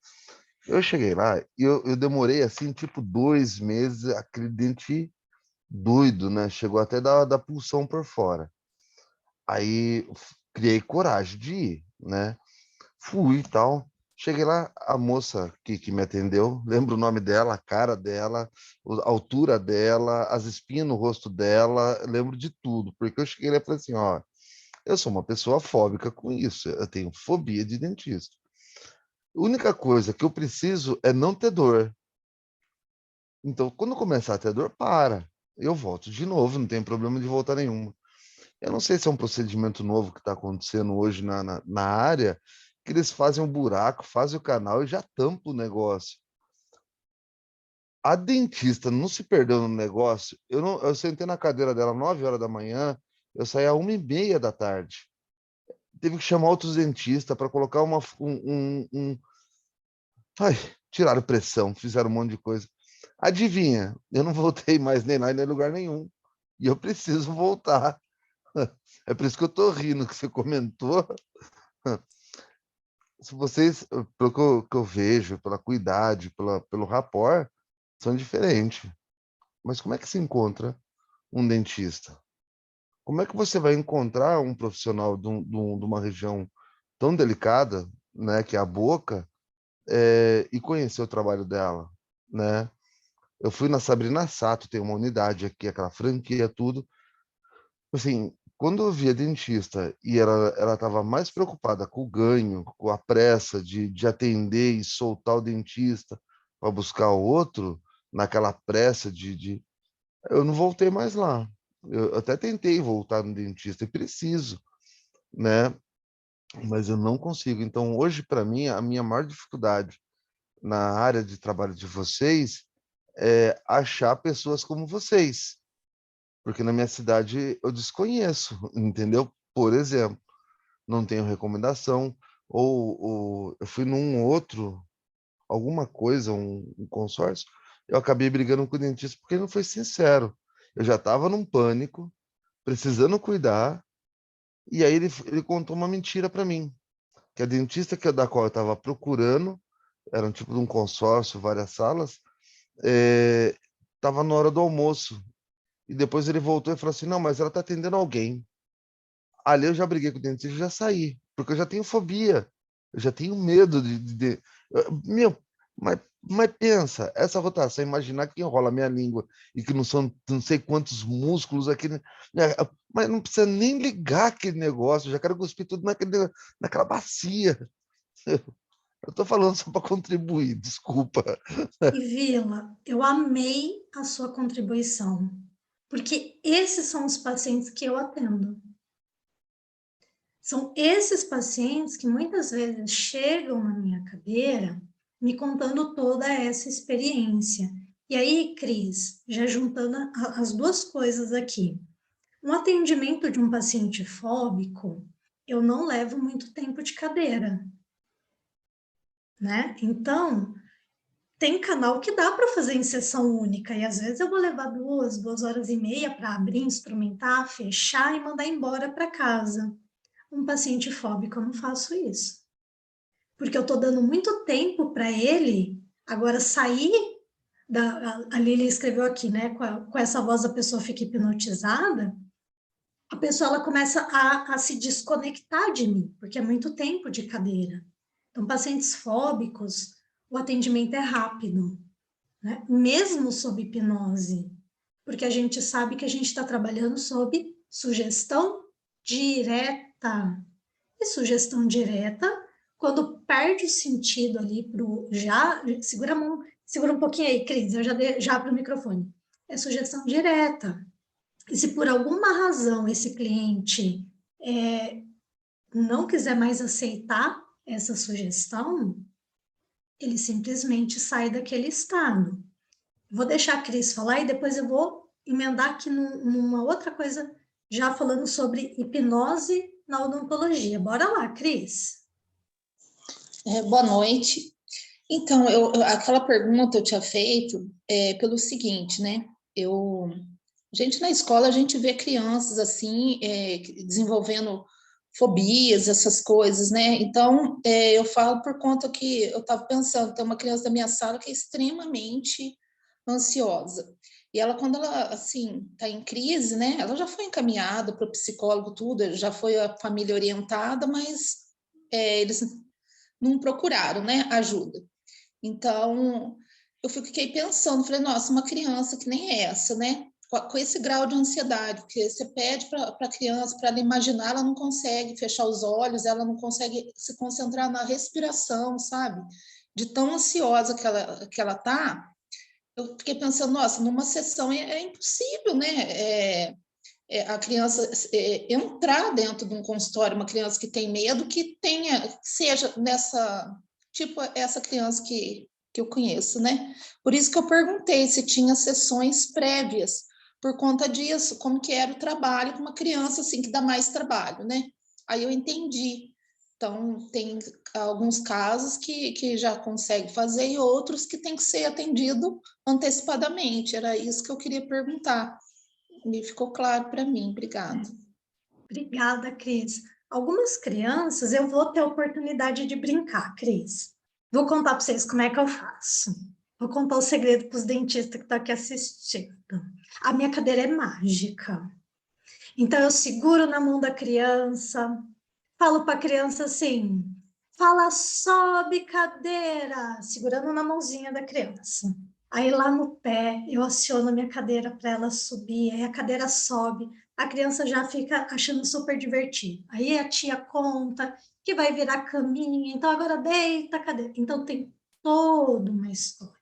Eu cheguei lá e eu demorei assim, tipo 2 meses, aquele dente doido, né? Chegou até da pulsão por fora. Aí criei coragem de ir, né? Fui e tal. Cheguei lá, a moça que me atendeu, lembro o nome dela, a cara dela, a altura dela, as espinhas no rosto dela, lembro de tudo, porque eu cheguei lá e falei assim, ó, eu sou uma pessoa fóbica com isso, eu tenho fobia de dentista. A única coisa que eu preciso é não ter dor. Então, quando começar a ter dor, para. Eu volto de novo, não tem problema de voltar nenhuma. Eu não sei se é um procedimento novo que está acontecendo hoje na área, que eles fazem um buraco, fazem o canal e já tampa o negócio. A dentista não se perdeu no negócio. Eu sentei na cadeira dela 9 horas da manhã, eu saí às 1h30 da tarde. Teve que chamar outros dentistas para colocar Ai, tiraram pressão, fizeram um monte de coisa. Adivinha, eu não voltei mais nem lá nem em lugar nenhum. E eu preciso voltar. É por isso que eu tô rindo que você comentou. Se vocês, pelo que eu vejo, pela cuidade, pelo rapport, são diferentes. Mas como é que se encontra um dentista? Como é que você vai encontrar um profissional de uma região tão delicada, né, que é a boca, e conhecer o trabalho dela, né? Eu fui na Sabrina Sato, tem uma unidade aqui, aquela franquia, tudo. Assim, quando eu vi a dentista e ela estava mais preocupada com o ganho, com a pressa de atender e soltar o dentista para buscar o outro, naquela pressa eu não voltei mais lá. Eu até tentei voltar no dentista e preciso, né? Mas eu não consigo. Então, hoje, para mim, a minha maior dificuldade na área de trabalho de vocês é achar pessoas como vocês, porque na minha cidade eu desconheço, entendeu? Por exemplo, não tenho recomendação, ou eu fui num outro, alguma coisa, um consórcio, eu acabei brigando com o dentista porque ele não foi sincero. Eu já estava num pânico, precisando cuidar, e aí ele contou uma mentira para mim, que a dentista da qual eu estava procurando, era um tipo de um consórcio, várias salas, estava na hora do almoço. E depois ele voltou e falou assim, não, mas ela está atendendo alguém. Ali eu já briguei com o dentista e já saí, porque eu já tenho fobia, eu já tenho medo Meu, mas pensa, essa rotação, imaginar que enrola a minha língua e que não são não sei quantos músculos aqui, né? Mas não precisa nem ligar aquele negócio, eu já quero cuspir tudo naquela bacia. Eu estou falando só para contribuir, desculpa. E Vila, eu amei a sua contribuição, porque esses são os pacientes que eu atendo. São esses pacientes que muitas vezes chegam na minha cadeira me contando toda essa experiência. E aí, Cris, já juntando as duas coisas aqui. Um atendimento de um paciente fóbico, eu não levo muito tempo de cadeira, né? Então, tem canal que dá para fazer em sessão única, e às vezes eu vou levar 2 horas e meia para abrir, instrumentar, fechar e mandar embora para casa. Um paciente fóbico, eu não faço isso. Porque eu estou dando muito tempo para ele agora sair a Lili escreveu aqui, né? Com essa voz a pessoa fica hipnotizada, a pessoa ela começa a se desconectar de mim, porque é muito tempo de cadeira. Então, pacientes fóbicos, o atendimento é rápido, né? Mesmo sob hipnose, porque a gente sabe que a gente está trabalhando sob sugestão direta. E sugestão direta, quando perde o sentido ali segura a mão, segura um pouquinho aí, Cris, eu já abro o microfone. É sugestão direta. E se por alguma razão esse cliente não quiser mais aceitar essa sugestão, ele simplesmente sai daquele estado. Vou deixar a Cris falar e depois eu vou emendar aqui numa outra coisa, já falando sobre hipnose na odontologia. Bora lá, Cris. Boa noite. Então, aquela pergunta eu tinha feito pelo seguinte, né? Gente, na escola a gente vê crianças assim, desenvolvendo fobias, essas coisas, né? Então, eu falo por conta que eu estava pensando, tem uma criança da minha sala que é extremamente ansiosa. E ela, quando ela, assim, está em crise, né? Ela já foi encaminhada para o psicólogo, tudo, já foi a família orientada, mas eles não procuraram, né, ajuda. Então, eu fiquei pensando, falei, nossa, uma criança que nem essa, né, com esse grau de ansiedade, porque você pede para a criança, para ela imaginar, ela não consegue fechar os olhos, ela não consegue se concentrar na respiração, sabe? De tão ansiosa que ela tá, eu fiquei pensando, nossa, numa sessão é impossível, né? A criança entrar dentro de um consultório, uma criança que tem medo, que seja nessa, tipo essa criança que eu conheço, né? Por isso que eu perguntei se tinha sessões prévias, por conta disso, como que era o trabalho com uma criança assim, que dá mais trabalho, né? Aí eu entendi. Então, tem alguns casos que já consegue fazer e outros que tem que ser atendido antecipadamente. Era isso que eu queria perguntar. Me ficou claro para mim, obrigada. Obrigada, Cris. Algumas crianças eu vou ter a oportunidade de brincar, Cris. Vou contar para vocês como é que eu faço. Vou contar o segredo para os dentistas que estão aqui assistindo. A minha cadeira é mágica. Então, eu seguro na mão da criança, falo para a criança assim, fala, sobe cadeira, segurando na mãozinha da criança. Aí lá no pé, eu aciono a minha cadeira para ela subir, aí a cadeira sobe, a criança já fica achando super divertido. Aí a tia conta que vai virar caminho, então agora deita a cadeira. Então tem toda uma história.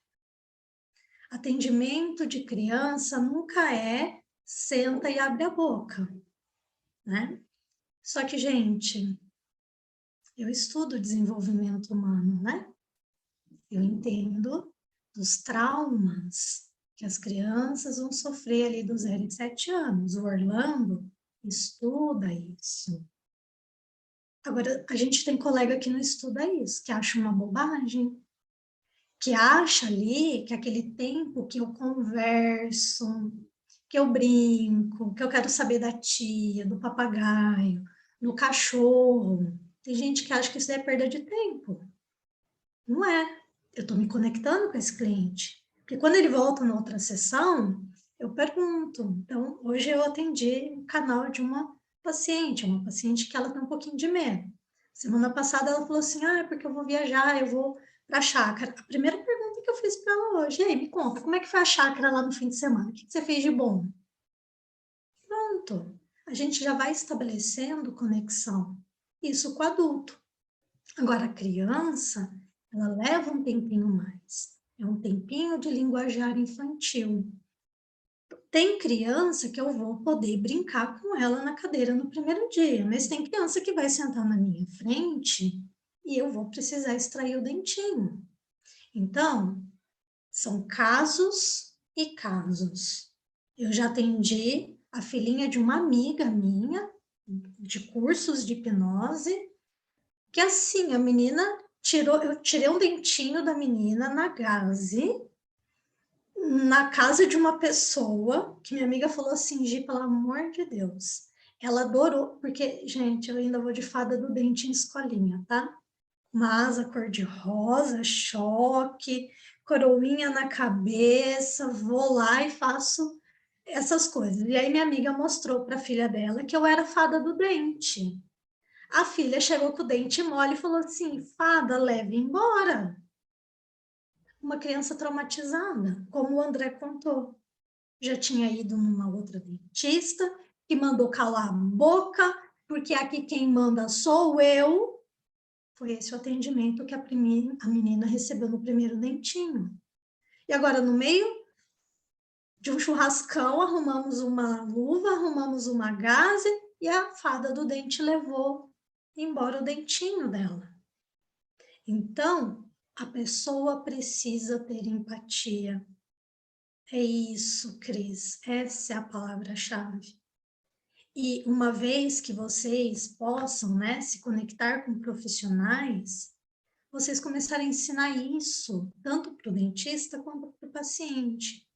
Atendimento de criança nunca é senta e abre a boca, né? Só que, gente, eu estudo desenvolvimento humano, né? Eu entendo dos traumas que as crianças vão sofrer ali dos 0 e 7 anos. O Orlando estuda isso. Agora, a gente tem colega que não estuda isso, que acha uma bobagem, que acha ali que aquele tempo que eu converso, que eu brinco, que eu quero saber da tia, do papagaio, do cachorro. Tem gente que acha que isso é perda de tempo. Não é. Eu estou me conectando com esse cliente. Porque quando ele volta na outra sessão, eu pergunto. Então, hoje eu atendi um canal de uma paciente que ela tem um pouquinho de medo. Semana passada ela falou assim, é porque eu vou viajar, eu vou para a chácara. A primeira pergunta que eu fiz para ela hoje, e aí, me conta, como é que foi a chácara lá no fim de semana? O que você fez de bom? Pronto. A gente já vai estabelecendo conexão. Isso com o adulto. Agora, a criança, ela leva um tempinho mais. É um tempinho de linguajar infantil. Tem criança que eu vou poder brincar com ela na cadeira no primeiro dia, mas tem criança que vai sentar na minha frente e eu vou precisar extrair o dentinho. Então, são casos e casos. Eu já atendi a filhinha de uma amiga minha, de cursos de hipnose, que assim, a menina eu tirei um dentinho da menina na gaze, na casa de uma pessoa, que minha amiga falou assim, Gi, pelo amor de Deus, ela adorou, porque, gente, eu ainda vou de fada do dente em escolinha, tá? Uma asa cor-de-rosa, choque, coroinha na cabeça, vou lá e faço essas coisas. E aí minha amiga mostrou para a filha dela que eu era fada do dente. A filha chegou com o dente mole e falou assim, fada, leve embora. Uma criança traumatizada, como o André contou. Já tinha ido numa outra dentista, que mandou calar a boca, porque aqui quem manda sou eu. Foi esse o atendimento que a menina recebeu no primeiro dentinho. E agora, no meio de um churrascão, arrumamos uma luva, arrumamos uma gaze e a fada do dente levou embora o dentinho dela. Então, a pessoa precisa ter empatia. É isso, Cris. Essa é a palavra-chave. E uma vez que vocês possam, né, se conectar com profissionais, vocês começarem a ensinar isso, tanto para o dentista quanto para o paciente.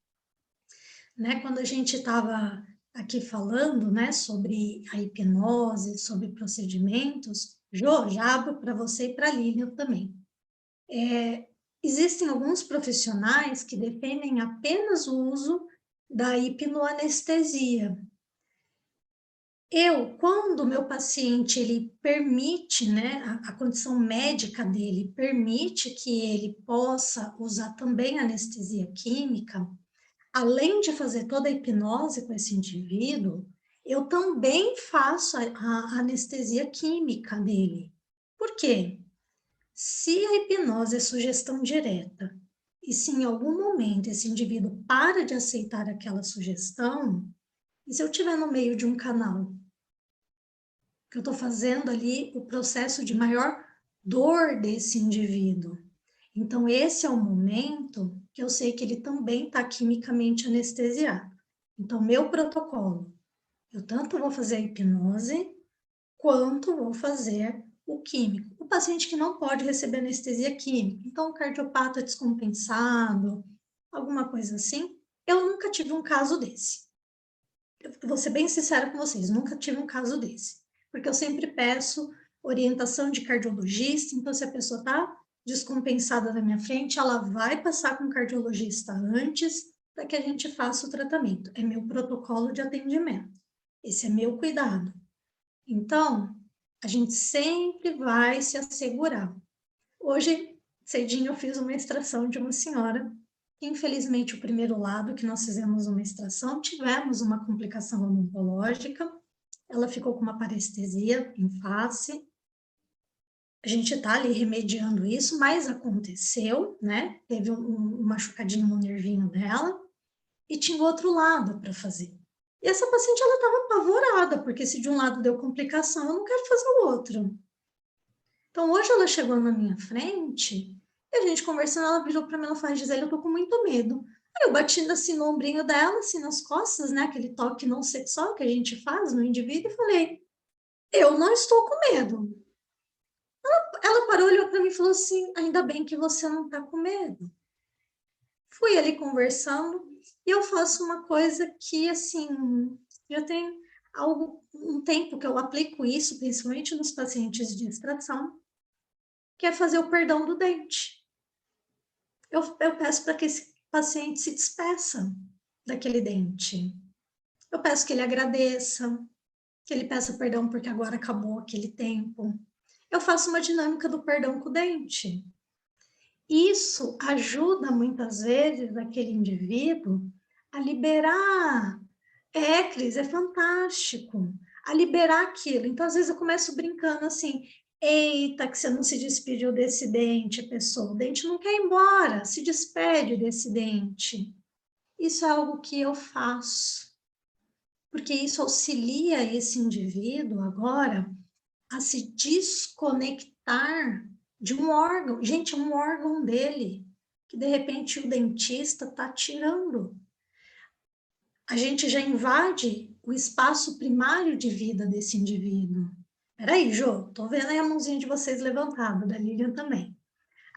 Né? Quando a gente estava aqui falando, né, sobre a hipnose, sobre procedimentos, Jô, já abro para você e para a Lilian também. Existem alguns profissionais que defendem apenas o uso da hipnoanestesia. Quando o meu paciente, ele permite, né, a condição médica dele permite que ele possa usar também anestesia química, além de fazer toda a hipnose com esse indivíduo, eu também faço a anestesia química dele. Por quê? Se a hipnose é sugestão direta, e se em algum momento esse indivíduo para de aceitar aquela sugestão, e se eu estiver no meio de um canal que eu estou fazendo ali o processo de maior dor desse indivíduo. Então, esse é o momento que eu sei que ele também está quimicamente anestesiado. Então, meu protocolo, eu tanto vou fazer a hipnose, quanto vou fazer o químico. O paciente que não pode receber anestesia química, então o cardiopata descompensado, alguma coisa assim, eu nunca tive um caso desse. Eu vou ser bem sincera com vocês, nunca tive um caso desse. Porque eu sempre peço orientação de cardiologista, então se a pessoa está descompensada na minha frente, ela vai passar com o cardiologista antes para que a gente faça o tratamento. É meu protocolo de atendimento. Esse é meu cuidado. Então, a gente sempre vai se assegurar. Hoje, cedinho, eu fiz uma extração de uma senhora. Infelizmente, o primeiro lado que nós fizemos uma extração, tivemos uma complicação odontológica. Ela ficou com uma parestesia em face. A gente está ali remediando isso, mas aconteceu, né? Teve um machucadinho no nervinho dela e tinha o outro lado para fazer. E essa paciente, ela estava apavorada, porque se de um lado deu complicação, eu não quero fazer o outro. Então, hoje ela chegou na minha frente e a gente conversando, ela virou para mim, ela falou, Gisele, eu tô com muito medo. Aí eu bati assim no ombrinho dela, assim nas costas, né, aquele toque não sexual que a gente faz no indivíduo e falei, eu não estou com medo. Ela parou, olhou para mim e falou assim, ainda bem que você não está com medo. Fui ali conversando e eu faço uma coisa que, assim, já tem um tempo que eu aplico isso, principalmente nos pacientes de extração, que é fazer o perdão do dente. Eu peço para que esse paciente se despeça daquele dente. Eu peço que ele agradeça, que ele peça perdão porque agora acabou aquele tempo. Eu faço uma dinâmica do perdão com o dente. Isso ajuda muitas vezes aquele indivíduo a liberar. Cris, é fantástico. A liberar aquilo. Então, às vezes, eu começo brincando assim, eita, que você não se despediu desse dente, pessoa. O dente não quer ir embora, se despede desse dente. isso é algo que eu faço, porque isso auxilia esse indivíduo agora a se desconectar de um órgão. Gente, um órgão dele, que de repente o dentista está tirando. A gente já invade o espaço primário de vida desse indivíduo. Peraí, Jô, tô vendo aí a mãozinha de vocês levantada, da Lilian também.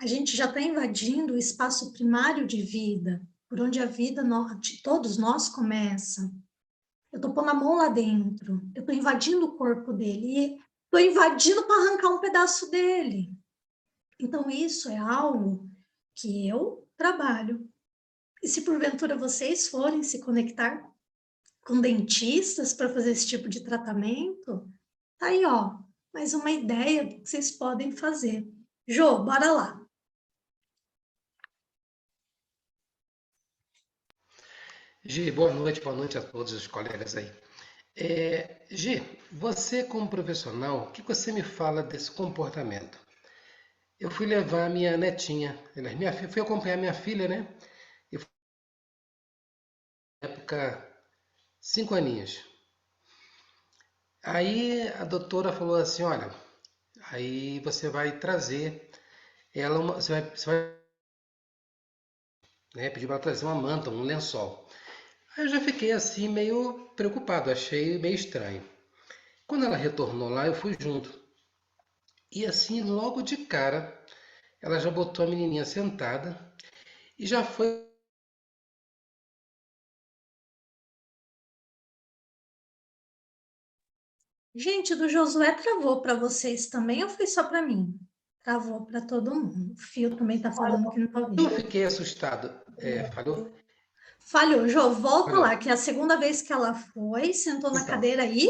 A gente já está invadindo o espaço primário de vida, por onde a vida de todos nós começa. Eu estou pondo a mão lá dentro, eu estou invadindo o corpo dele, e estou invadindo para arrancar um pedaço dele. Então, isso é algo que eu trabalho. E se porventura vocês forem se conectar com dentistas para fazer esse tipo de tratamento, tá aí, ó, mais uma ideia que vocês podem fazer. Jô, bora lá. Gi, boa noite a todos os colegas aí. Gi, você como profissional, o que você me fala desse comportamento? Eu fui levar a minha netinha, fui acompanhar minha filha, né? Eu fui na época 5 aninhos. Aí a doutora falou assim, olha, aí você vai trazer ela, você vai né, pedir para ela trazer uma manta, um lençol. Aí eu já fiquei assim meio preocupado, achei meio estranho. Quando ela retornou lá, eu fui junto. E assim, logo de cara, ela já botou a menininha sentada e já foi. Gente, do Josué travou para vocês também ou foi só para mim? Travou para todo mundo. O Fio também está falando que não está Eu ouvindo. fiquei assustado. Falhou? Falhou, Jô, volta Falhou. lá, que é a segunda vez que ela foi, sentou na Então, cadeira aí.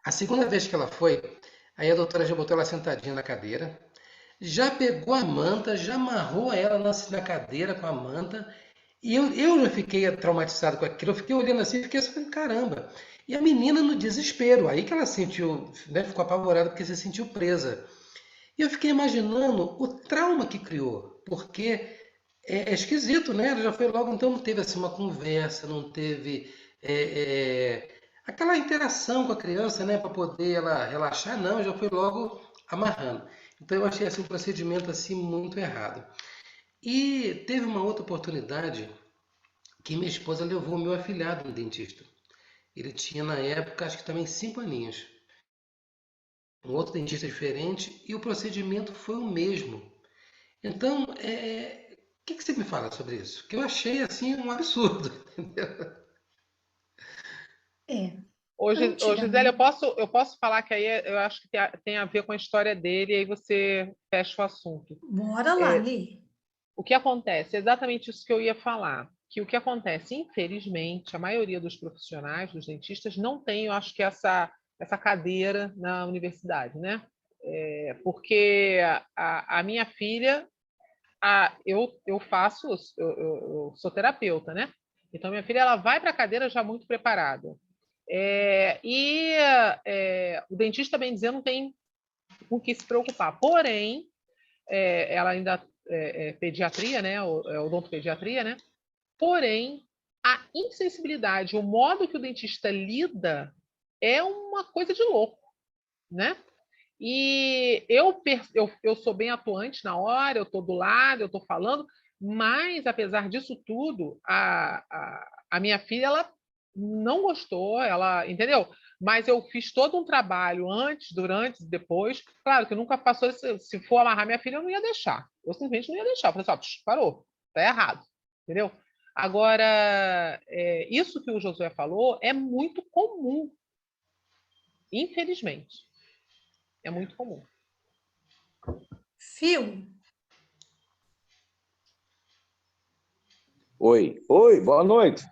a segunda vez que ela foi, aí a doutora já botou ela sentadinha na cadeira, já pegou a manta, já amarrou ela na cadeira com a manta, e eu já fiquei traumatizado com aquilo, eu fiquei olhando assim, fiquei assim, caramba. E a menina no desespero, aí que ela sentiu, né, ficou apavorada porque se sentiu presa. E eu fiquei imaginando o trauma que criou, porque é esquisito, né? Ela já foi logo, então não teve assim uma conversa, não teve aquela interação com a criança, né, para poder ela relaxar, não, já foi logo amarrando. Então eu achei assim, um procedimento assim muito errado. E teve uma outra oportunidade que minha esposa levou o meu afilhado no dentista. Ele tinha na época, acho que também 5 aninhos. Um outro dentista diferente e o procedimento foi o mesmo. Então, o que você me fala sobre isso? Que eu achei assim um absurdo. É, Ô, Gisele, antigamente. eu posso falar que aí eu acho que tem a ver com a história dele, e aí você fecha o assunto. Bora lá, Li. O que acontece? É exatamente isso que eu ia falar. Que o que acontece, infelizmente, a maioria dos profissionais, dos dentistas, não tem, eu acho que essa cadeira na universidade, né? Porque a minha filha, eu sou terapeuta, né? Então, minha filha ela vai para a cadeira já muito preparada. O dentista, bem dizer, não tem com o que se preocupar. Porém, ela ainda é pediatria, né? Odontopediatria, né? Porém, a insensibilidade, o modo que o dentista lida é uma coisa de louco, né? E eu sou bem atuante na hora, eu estou do lado, eu estou falando, mas, apesar disso tudo, a minha filha, ela não gostou, ela, entendeu? Mas eu fiz todo um trabalho antes, durante, depois. Claro que nunca passou, se for amarrar minha filha, eu não ia deixar. Eu simplesmente não ia deixar. Eu falei assim, parou, tá errado, entendeu? Agora, isso que o Josué falou é muito comum, infelizmente. É muito comum. Fio, Oi, boa noite.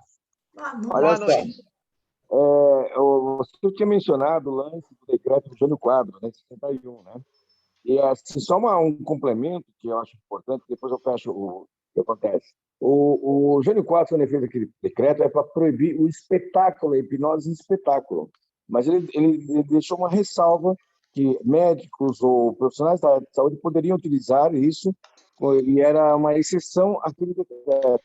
boa noite. Olha Boa só, noite. você tinha mencionado o lance do decreto do Jânio Quadros, né, 61, né? E assim, só um complemento que eu acho importante, depois eu fecho o que acontece. O Jânio Quadros, quando ele fez aquele decreto, é para proibir o espetáculo, a hipnose em espetáculo. Mas ele deixou uma ressalva que médicos ou profissionais da saúde poderiam utilizar isso, e era uma exceção àquele decreto.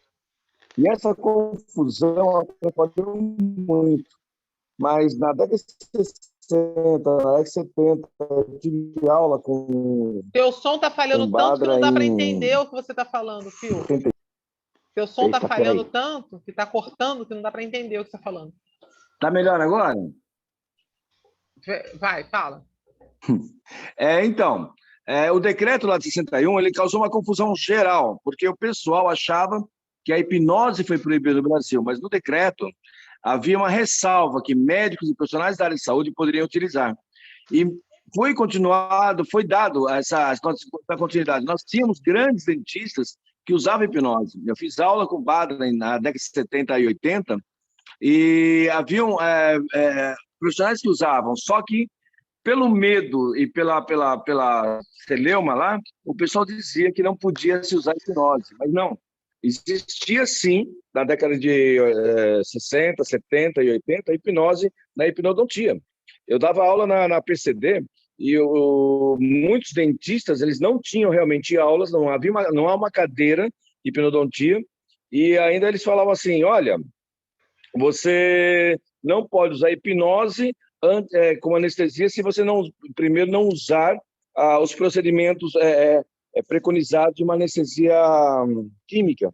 E essa confusão atrapalhou muito. Mas na década de 60, na década de 70, eu tive aula com Teu som tá falhando tanto que Badra não dá para em entender o que você está falando, Fio. 70. Teu som tá Eita, falhando peraí. tanto que tá cortando que não dá para entender o que você está falando. Tá melhor agora? Vai, fala. Então, o decreto lá de 61, ele causou uma confusão geral, porque o pessoal achava que a hipnose foi proibida no Brasil, mas no decreto havia uma ressalva que médicos e profissionais da área de saúde poderiam utilizar. E foi continuado, foi dado essa continuidade. Nós tínhamos grandes dentistas que usavam hipnose. Eu fiz aula com o Badra na década de 70 e 80, e haviam profissionais que usavam, só que pelo medo e pela celeuma lá, o pessoal dizia que não podia se usar hipnose, mas não. Existia sim, na década de 60, 70 e 80, a hipnose na hipnodontia. Eu dava aula na PCD e muitos dentistas eles não tinham realmente aulas, não há uma cadeira de hipnodontia, e ainda eles falavam assim, olha, você não pode usar hipnose como anestesia se você primeiro não usar os procedimentos preconizados de uma anestesia química,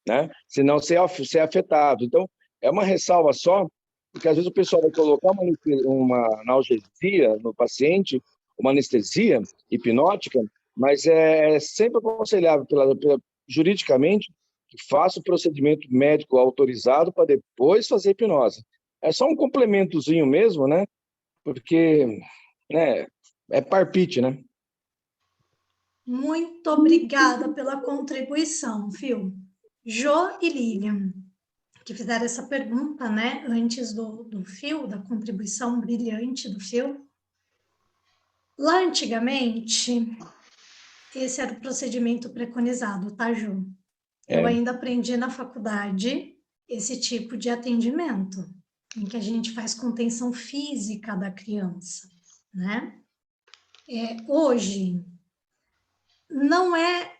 né? Senão você é afetado. Então, é uma ressalva só, porque às vezes o pessoal vai colocar uma analgesia no paciente, uma anestesia hipnótica, mas é sempre aconselhável juridicamente que faça o procedimento médico autorizado para depois fazer hipnose. É só um complementozinho mesmo, né? Porque é parpite, né? Muito obrigada pela contribuição, Phil. Jô e Lilian, que fizeram essa pergunta, né, antes do Phil, da contribuição brilhante do Phil. Lá antigamente, esse era o procedimento preconizado, tá, Ju? Eu ainda aprendi na faculdade esse tipo de atendimento, em que a gente faz contenção física da criança, né? Hoje, não é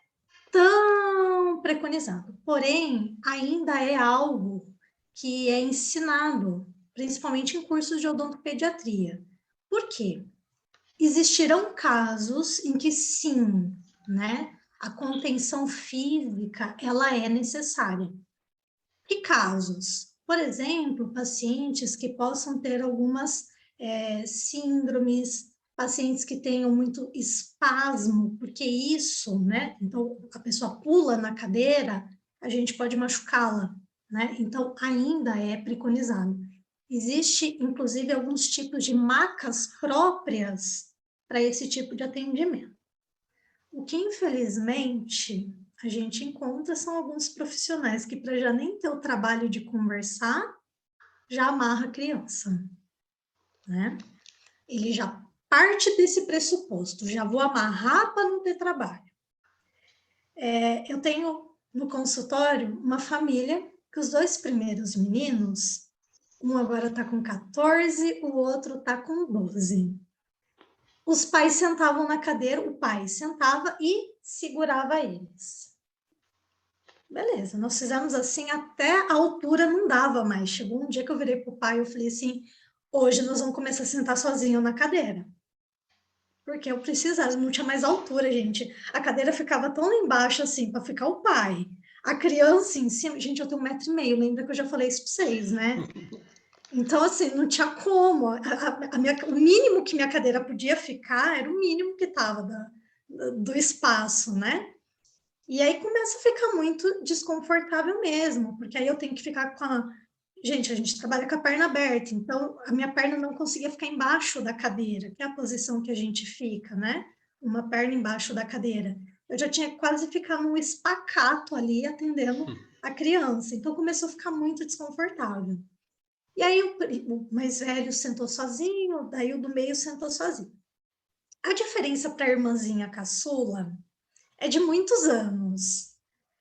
tão preconizado, porém, ainda é algo que é ensinado, principalmente em cursos de odontopediatria. Por quê? Existirão casos em que sim, né? A contenção física, ela é necessária. Que casos? Por exemplo, pacientes que possam ter algumas síndromes, pacientes que tenham muito espasmo, porque isso, né? Então, a pessoa pula na cadeira, a gente pode machucá-la, né? Então, ainda é preconizado. Existe, inclusive, alguns tipos de macas próprias para esse tipo de atendimento. O que, infelizmente, a gente encontra são alguns profissionais que, para já nem ter o trabalho de conversar, já amarra a criança, né? Ele já parte desse pressuposto, já vou amarrar para não ter trabalho. Eu tenho no consultório uma família que os 2 primeiros meninos, um agora está com 14, o outro está com 12. Os pais sentavam na cadeira, o pai sentava e segurava eles. Beleza, nós fizemos assim até a altura não dava mais. Chegou um dia que eu virei pro pai e eu falei assim, hoje nós vamos começar a sentar sozinho na cadeira. Porque eu precisava, não tinha mais altura, gente. A cadeira ficava tão lá embaixo assim, para ficar o pai. A criança em cima, gente, eu tenho 1,5 m, lembra que eu já falei isso para vocês, né? Então, assim, não tinha como. O mínimo que minha cadeira podia ficar era o mínimo que estava do espaço, né? E aí começa a ficar muito desconfortável mesmo, porque aí eu tenho que ficar com a... Gente, a gente trabalha com a perna aberta, então a minha perna não conseguia ficar embaixo da cadeira, que é a posição que a gente fica, né? Uma perna embaixo da cadeira. Eu já tinha que quase ficar num espacato ali atendendo a criança, então começou a ficar muito desconfortável. E aí o mais velho sentou sozinho, daí o do meio sentou sozinho. A diferença para a irmãzinha caçula é de muitos anos.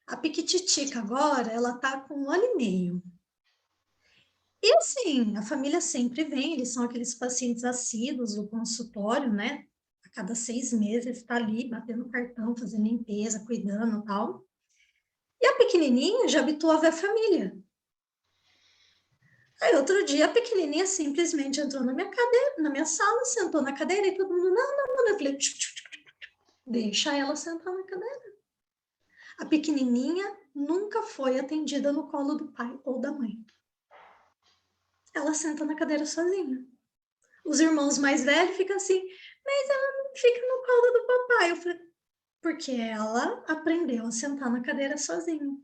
A Piquititica agora, ela tá com 1 ano e meio. E assim, a família sempre vem, eles são aqueles pacientes assíduos do consultório, né? A cada 6 meses está ali batendo cartão, fazendo limpeza, cuidando e tal. E a pequenininha já habituou a ver a família. Aí outro dia a pequenininha simplesmente entrou na minha cadeira, na minha sala, sentou na cadeira e todo mundo, não. Eu falei, deixa ela sentar na cadeira. A pequenininha nunca foi atendida no colo do pai ou da mãe. Ela senta na cadeira sozinha. Os irmãos mais velhos ficam assim, mas ela não fica no colo do papai. Eu falei, porque ela aprendeu a sentar na cadeira sozinha.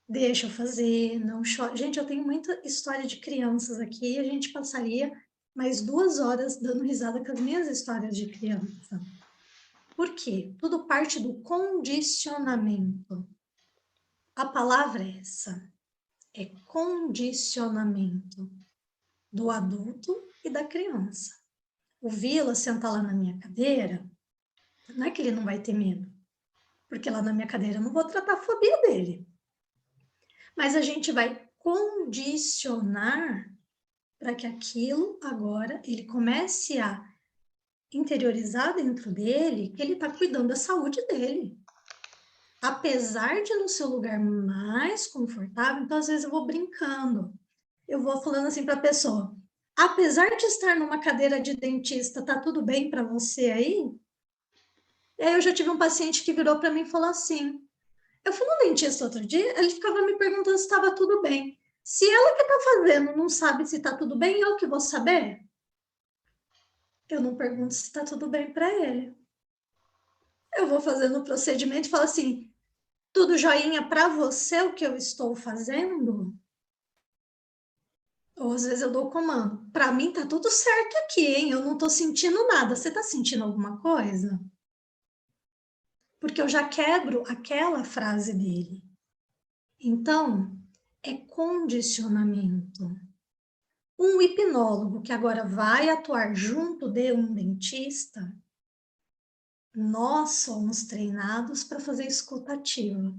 Deixa eu fazer, não chora. Gente, eu tenho muita história de crianças aqui, a gente passaria mais 2 horas dando risada com as minhas histórias de criança. Por quê? Tudo parte do condicionamento. A palavra é essa, é condicionamento do adulto e da criança. O Vila sentar lá na minha cadeira, não é que ele não vai ter medo, porque lá na minha cadeira eu não vou tratar a fobia dele. Mas a gente vai condicionar para que aquilo agora ele comece a interiorizar dentro dele que ele está cuidando da saúde dele. Apesar de no seu lugar mais confortável, então às vezes eu vou brincando, eu vou falando assim para a pessoa, apesar de estar numa cadeira de dentista, tá tudo bem para você aí? E aí eu já tive um paciente que virou para mim e falou assim, eu fui no dentista outro dia, ele ficava me perguntando se estava tudo bem. Se ela que está fazendo não sabe se está tudo bem, eu que vou saber? Eu não pergunto se está tudo bem para ele. Eu vou fazendo o procedimento e falo assim, tudo joinha para você o que eu estou fazendo? Ou às vezes eu dou o comando. Para mim tá tudo certo aqui, hein? Eu não estou sentindo nada. Você está sentindo alguma coisa? Porque eu já quebro aquela frase dele. Então, é condicionamento. Um hipnólogo que agora vai atuar junto de um dentista, nós somos treinados para fazer escuta ativa.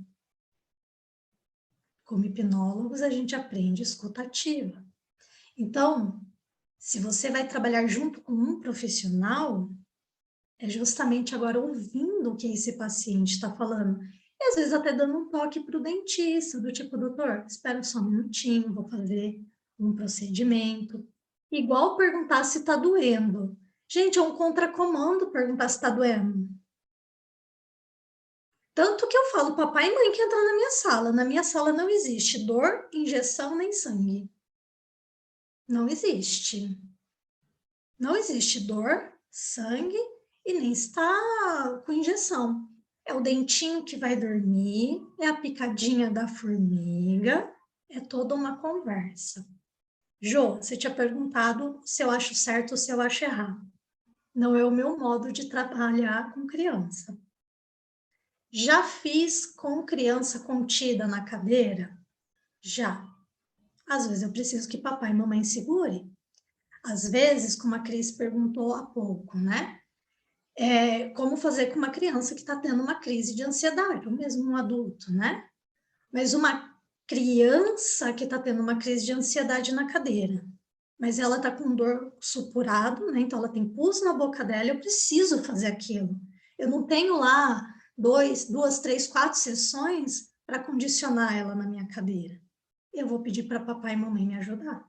Como hipnólogos, a gente aprende escuta ativa. Então, se você vai trabalhar junto com um profissional, é justamente agora ouvindo o que esse paciente está falando. E às vezes até dando um toque para o dentista, do tipo, doutor, espera só um minutinho, vou fazer um procedimento. Igual perguntar se está doendo. Gente, é um contracomando perguntar se está doendo. Tanto que eu falo, papai e mãe que entram na minha sala. Na minha sala não existe dor, injeção, nem sangue. Não existe. Não existe dor, sangue e nem está com injeção. É o dentinho que vai dormir, é a picadinha da formiga, é toda uma conversa. Jô, você tinha perguntado se eu acho certo ou se eu acho errado. Não é o meu modo de trabalhar com criança. Já fiz com criança contida na cadeira? Já. Às vezes eu preciso que papai e mamãe segure. Às vezes, como a Cris perguntou há pouco, né? Como fazer com uma criança que está tendo uma crise de ansiedade, ou mesmo um adulto, né? Mas uma criança que está tendo uma crise de ansiedade na cadeira, mas ela está com dor supurado, né? Então ela tem pus na boca dela, eu preciso fazer aquilo. Eu não tenho lá 2, 3, 4 sessões para condicionar ela na minha cadeira. Eu vou pedir para papai e mamãe me ajudar.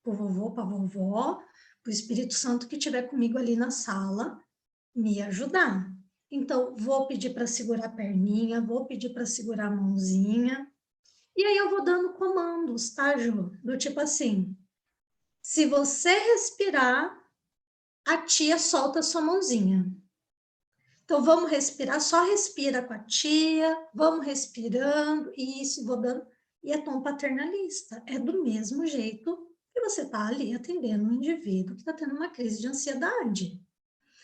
Para o vovô, para a vovó, para o Espírito Santo que estiver comigo ali na sala, me ajudar. Então, vou pedir para segurar a perninha, vou pedir para segurar a mãozinha. E aí eu vou dando comandos, tá, Ju? Do tipo assim, se você respirar, a tia solta a sua mãozinha. Então, vamos respirar, só respira com a tia, vamos respirando, isso, vou dando. E é tom paternalista, é do mesmo jeito que você está ali atendendo um indivíduo que está tendo uma crise de ansiedade.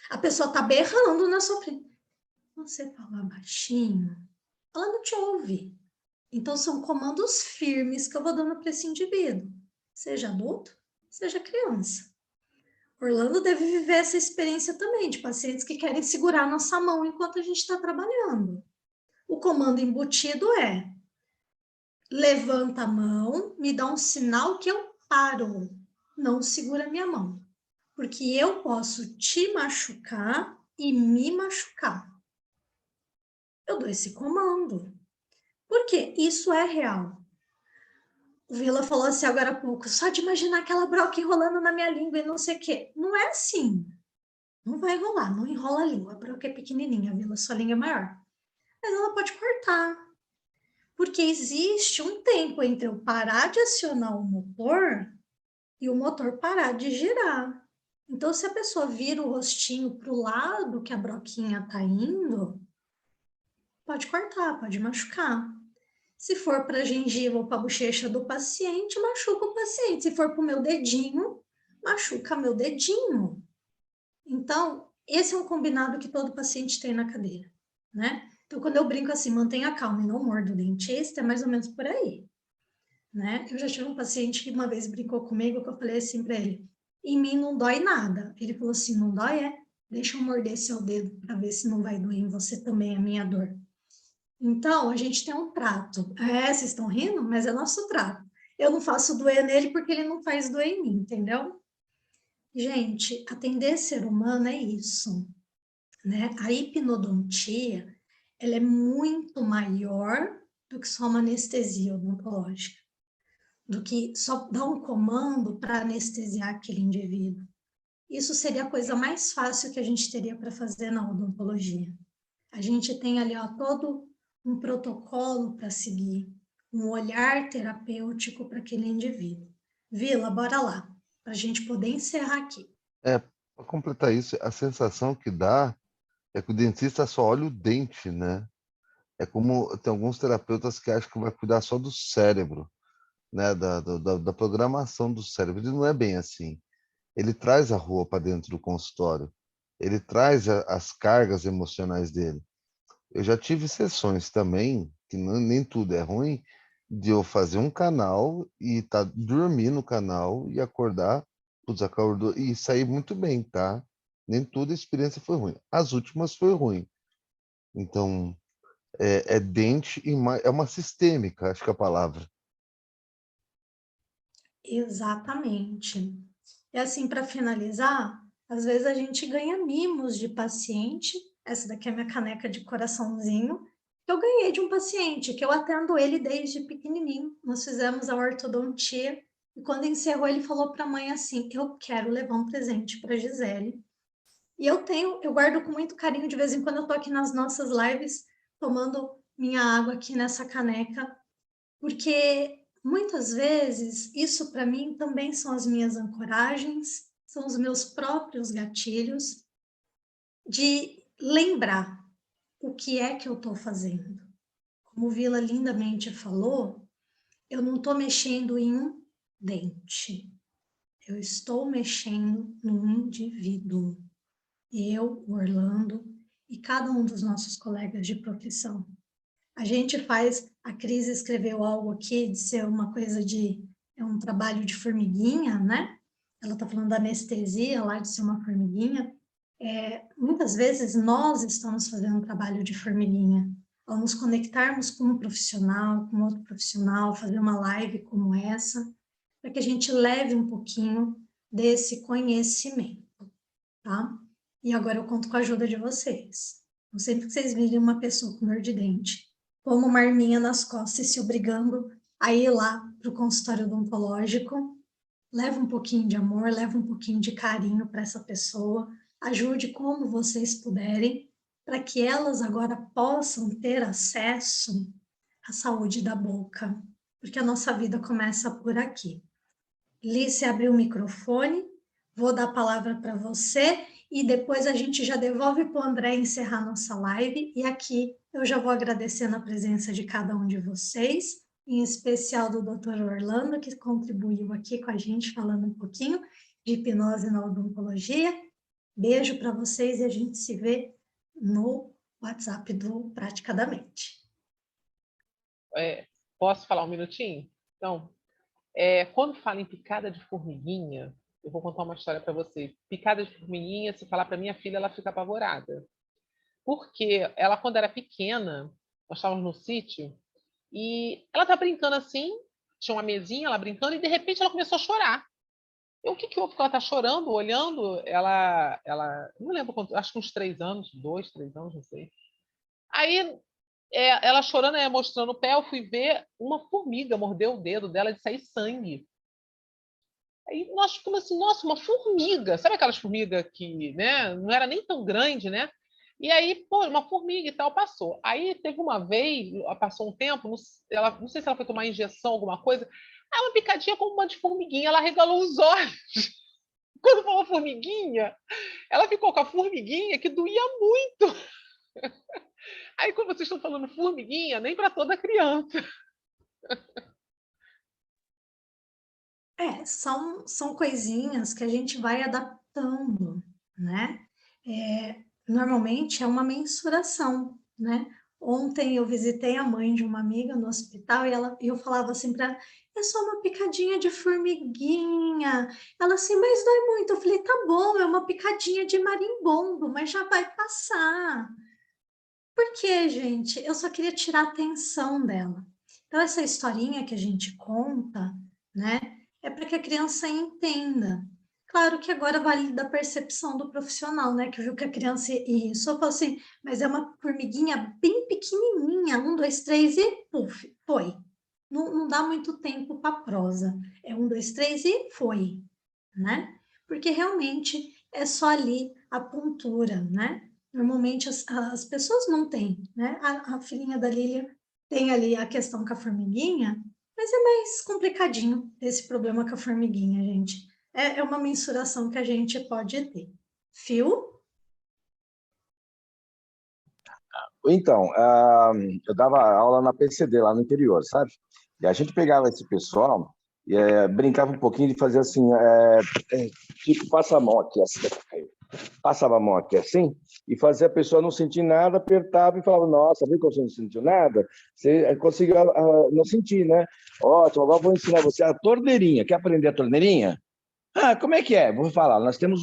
A pessoa está berrando na sua frente. Você fala baixinho, ela não te ouve. Então, são comandos firmes que eu vou dando para esse indivíduo, seja adulto, seja criança. Orlando deve viver essa experiência também, de pacientes que querem segurar nossa mão enquanto a gente está trabalhando. O comando embutido é, levanta a mão, me dá um sinal que eu paro, não segura minha mão, porque eu posso te machucar e me machucar. Eu dou esse comando. Por quê? Isso é real. O Vila falou assim agora há pouco, só de imaginar aquela broca enrolando na minha língua e não sei o quê. Não é assim. Não vai rolar, não enrola a língua. A broca é pequenininha, Vila, sua língua é maior. Mas ela pode cortar. Porque existe um tempo entre eu parar de acionar o motor e o motor parar de girar. Então, se a pessoa vira o rostinho para o lado que a broquinha está indo, pode cortar, pode machucar. Se for para a gengiva ou para a bochecha do paciente, machuca o paciente. Se for para o meu dedinho, machuca meu dedinho. Então, esse é um combinado que todo paciente tem na cadeira, né? Então, quando eu brinco assim, mantenha calma e não morda o dentista, é mais ou menos por aí, né? Eu já tive um paciente que uma vez brincou comigo, que eu falei assim para ele, em mim não dói nada. Ele falou assim, não dói, é? Deixa eu morder seu dedo para ver se não vai doer em você também a minha dor. Então, a gente tem um trato. Vocês estão rindo? Mas é nosso trato. Eu não faço doer nele porque ele não faz doer em mim, entendeu? Gente, atender ser humano é isso, né? A hipnodontia, ela é muito maior do que só uma anestesia odontológica, do que só dar um comando para anestesiar aquele indivíduo. Isso seria a coisa mais fácil que a gente teria para fazer na odontologia. A gente tem ali ó, todo um protocolo para seguir, um olhar terapêutico para aquele indivíduo. Vila, bora lá, para a gente poder encerrar aqui. Para completar isso, a sensação que dá é que o dentista só olha o dente, né? É como tem alguns terapeutas que acham que vai cuidar só do cérebro, né? Da programação do cérebro. E não é bem assim. Ele traz a rua para dentro do consultório. Ele traz as cargas emocionais dele. Eu já tive sessões também, que nem tudo é ruim, de eu fazer um canal e dormir no canal e acordar, putz, acordou, e sair muito bem, tá? Nem toda a experiência foi ruim. As últimas foi ruim. Então, é dente e é uma sistêmica, acho que é a palavra. Exatamente. E assim, para finalizar, às vezes a gente ganha mimos de paciente. Essa daqui é a minha caneca de coraçãozinho, que eu ganhei de um paciente, que eu atendo ele desde pequenininho. Nós fizemos a ortodontia, e quando encerrou, ele falou para a mãe assim: eu quero levar um presente para a Gisele. E eu guardo com muito carinho, de vez em quando eu tô aqui nas nossas lives, tomando minha água aqui nessa caneca, porque muitas vezes isso para mim também são as minhas ancoragens, são os meus próprios gatilhos de lembrar o que é que eu estou fazendo. Como o Vila lindamente falou, eu não estou mexendo em um dente, eu estou mexendo num indivíduo. Eu, o Orlando e cada um dos nossos colegas de profissão. A gente a Cris escreveu algo aqui de ser uma coisa é um trabalho de formiguinha, né? Ela está falando da anestesia lá, de ser uma formiguinha. Muitas vezes nós estamos fazendo um trabalho de formiguinha. Ao nos conectarmos com um profissional, com outro profissional, fazer uma live como essa, para que a gente leve um pouquinho desse conhecimento, tá? E agora eu conto com a ajuda de vocês. Então, sempre que vocês virem uma pessoa com dor de dente, como uma arminha nas costas, se obrigando a ir lá para o consultório odontológico, leva um pouquinho de amor, leva um pouquinho de carinho para essa pessoa, ajude como vocês puderem, para que elas agora possam ter acesso à saúde da boca, porque a nossa vida começa por aqui. Lícia abriu o microfone, vou dar a palavra para você e depois a gente já devolve para o André encerrar nossa live. E aqui eu já vou agradecendo a presença de cada um de vocês, em especial do Dr. Orlando, que contribuiu aqui com a gente, falando um pouquinho de hipnose na odontologia. Beijo para vocês e a gente se vê no WhatsApp do Praticadamente. Posso falar um minutinho? Então, quando fala em picada de formiguinha, eu vou contar uma história para você. Picada de formiguinha, se falar para minha filha, ela fica apavorada. Porque ela, quando era pequena, nós estávamos no sítio, e ela tá brincando assim, tinha uma mesinha, ela brincando, e de repente ela começou a chorar. O que houve? Porque ela tá chorando, olhando, não lembro quanto, acho que uns 3 anos, 2, 3 anos, não sei. Aí ela chorando, mostrando o pé, eu fui ver uma formiga mordeu o dedo dela e sair sangue. Aí nós ficamos assim, nossa, uma formiga. Sabe aquelas formigas que, né, não era nem tão grande, né? E aí, pô, uma formiga e tal, passou. Aí teve uma vez, passou um tempo, não sei se ela foi tomar injeção, alguma coisa, aí uma picadinha com uma de formiguinha, ela regalou os olhos. Quando falou formiguinha, ela ficou com a formiguinha que doía muito. Aí, como vocês estão falando formiguinha, nem para toda criança. São coisinhas que a gente vai adaptando, né? Normalmente é uma mensuração, né? Ontem eu visitei a mãe de uma amiga no hospital e eu falava assim para ela, é só uma picadinha de formiguinha. Ela assim, mas dói muito. Eu falei, tá bom, é uma picadinha de marimbondo, mas já vai passar. Por quê, gente? Eu só queria tirar a atenção dela. Então, essa historinha que a gente conta, né, é para que a criança entenda. Claro que agora vale da percepção do profissional, né, que viu que a criança e só falou assim, mas é uma formiguinha bem pequenininha, 1, 2, 3 e puf, foi. Não dá muito tempo para prosa. É 1, 2, 3 e foi, né? Porque realmente é só ali a pontura, né? Normalmente as pessoas não têm, né? A filhinha da Lília tem ali a questão com a formiguinha, mas é mais complicadinho esse problema com a formiguinha, gente. É uma mensuração que a gente pode ter. Fio? Então, eu dava aula na PCD, lá no interior, sabe? E a gente pegava esse pessoal e brincava um pouquinho de fazer assim, tipo, passa a mão aqui, assim, passava a mão aqui assim, e fazia a pessoa não sentir nada, apertava e falava, nossa, viu que você não sentiu nada? Você conseguiu não sentir, né? Ótimo, agora vou ensinar você a torneirinha. Quer aprender a torneirinha? Ah, como é que é? Vou falar, nós temos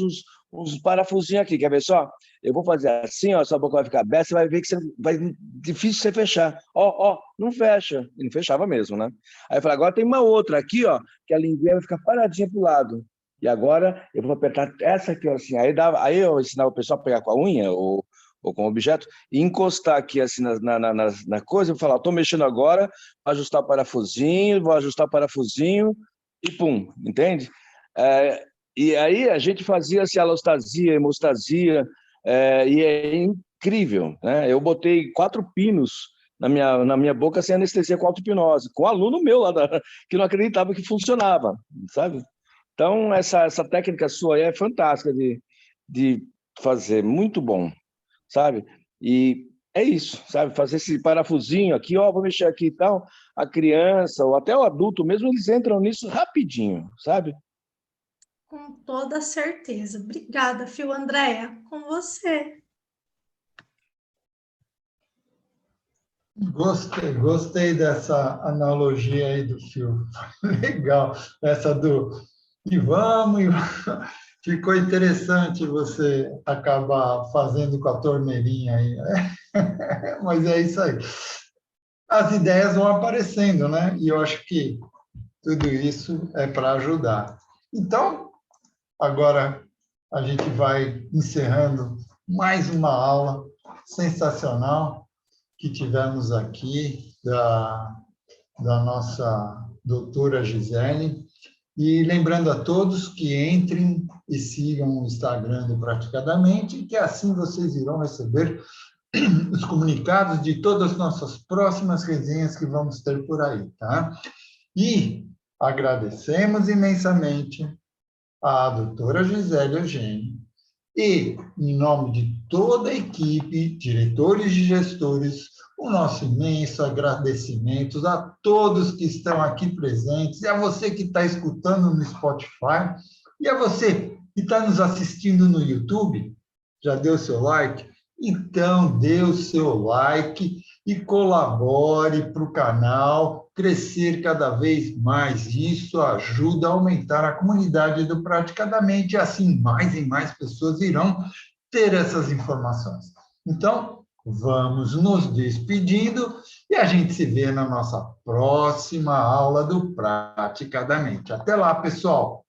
uns parafusinhos aqui, quer ver só? Eu vou fazer assim, ó, sua boca vai ficar aberta, você vai ver que vai difícil você fechar. Ó, não fecha. E não fechava mesmo, né? Aí eu falei, agora tem uma outra aqui, ó, que a linguinha vai ficar paradinha pro lado. E agora eu vou apertar essa aqui, assim. Aí eu ensinava o pessoal a pegar com a unha ou com o objeto e encostar aqui assim na coisa e falar, estou mexendo agora, vou ajustar o parafusinho e pum, entende? E aí a gente fazia assim, alostasia, hemostasia, e é incrível, né? Eu botei 4 pinos na minha boca sem anestesia com auto-hipnose, com um aluno meu lá que não acreditava que funcionava, sabe? Então, essa técnica sua aí é fantástica de fazer, muito bom, sabe? E é isso, sabe? Fazer esse parafusinho aqui, ó, vou mexer aqui e tal, a criança ou até o adulto mesmo, eles entram nisso rapidinho, sabe? Com toda certeza. Obrigada, Fio. Andréia, com você. Gostei dessa analogia aí do Fio. Legal. Essa do e vamos. Ficou interessante você acabar fazendo com a torneirinha aí, né? Mas é isso aí. As ideias vão aparecendo, né? E eu acho que tudo isso é para ajudar. Então, agora a gente vai encerrando mais uma aula sensacional que tivemos aqui da nossa doutora Gisele. E lembrando a todos que entrem e sigam o Instagram do Praticadamente, que assim vocês irão receber os comunicados de todas as nossas próximas resenhas que vamos ter por aí, tá? E agradecemos imensamente à doutora Gisele Eugênio e, em nome de toda a equipe, diretores e gestores, o nosso imenso agradecimento a todos que estão aqui presentes, e a você que está escutando no Spotify, e a você que está nos assistindo no YouTube. Já deu seu like? Então, dê o seu like e colabore para o canal crescer cada vez mais. Isso ajuda a aumentar a comunidade do Praticadamente, e assim mais e mais pessoas irão ter essas informações. Então, vamos nos despedindo e a gente se vê na nossa próxima aula do Praticadamente. Até lá, pessoal!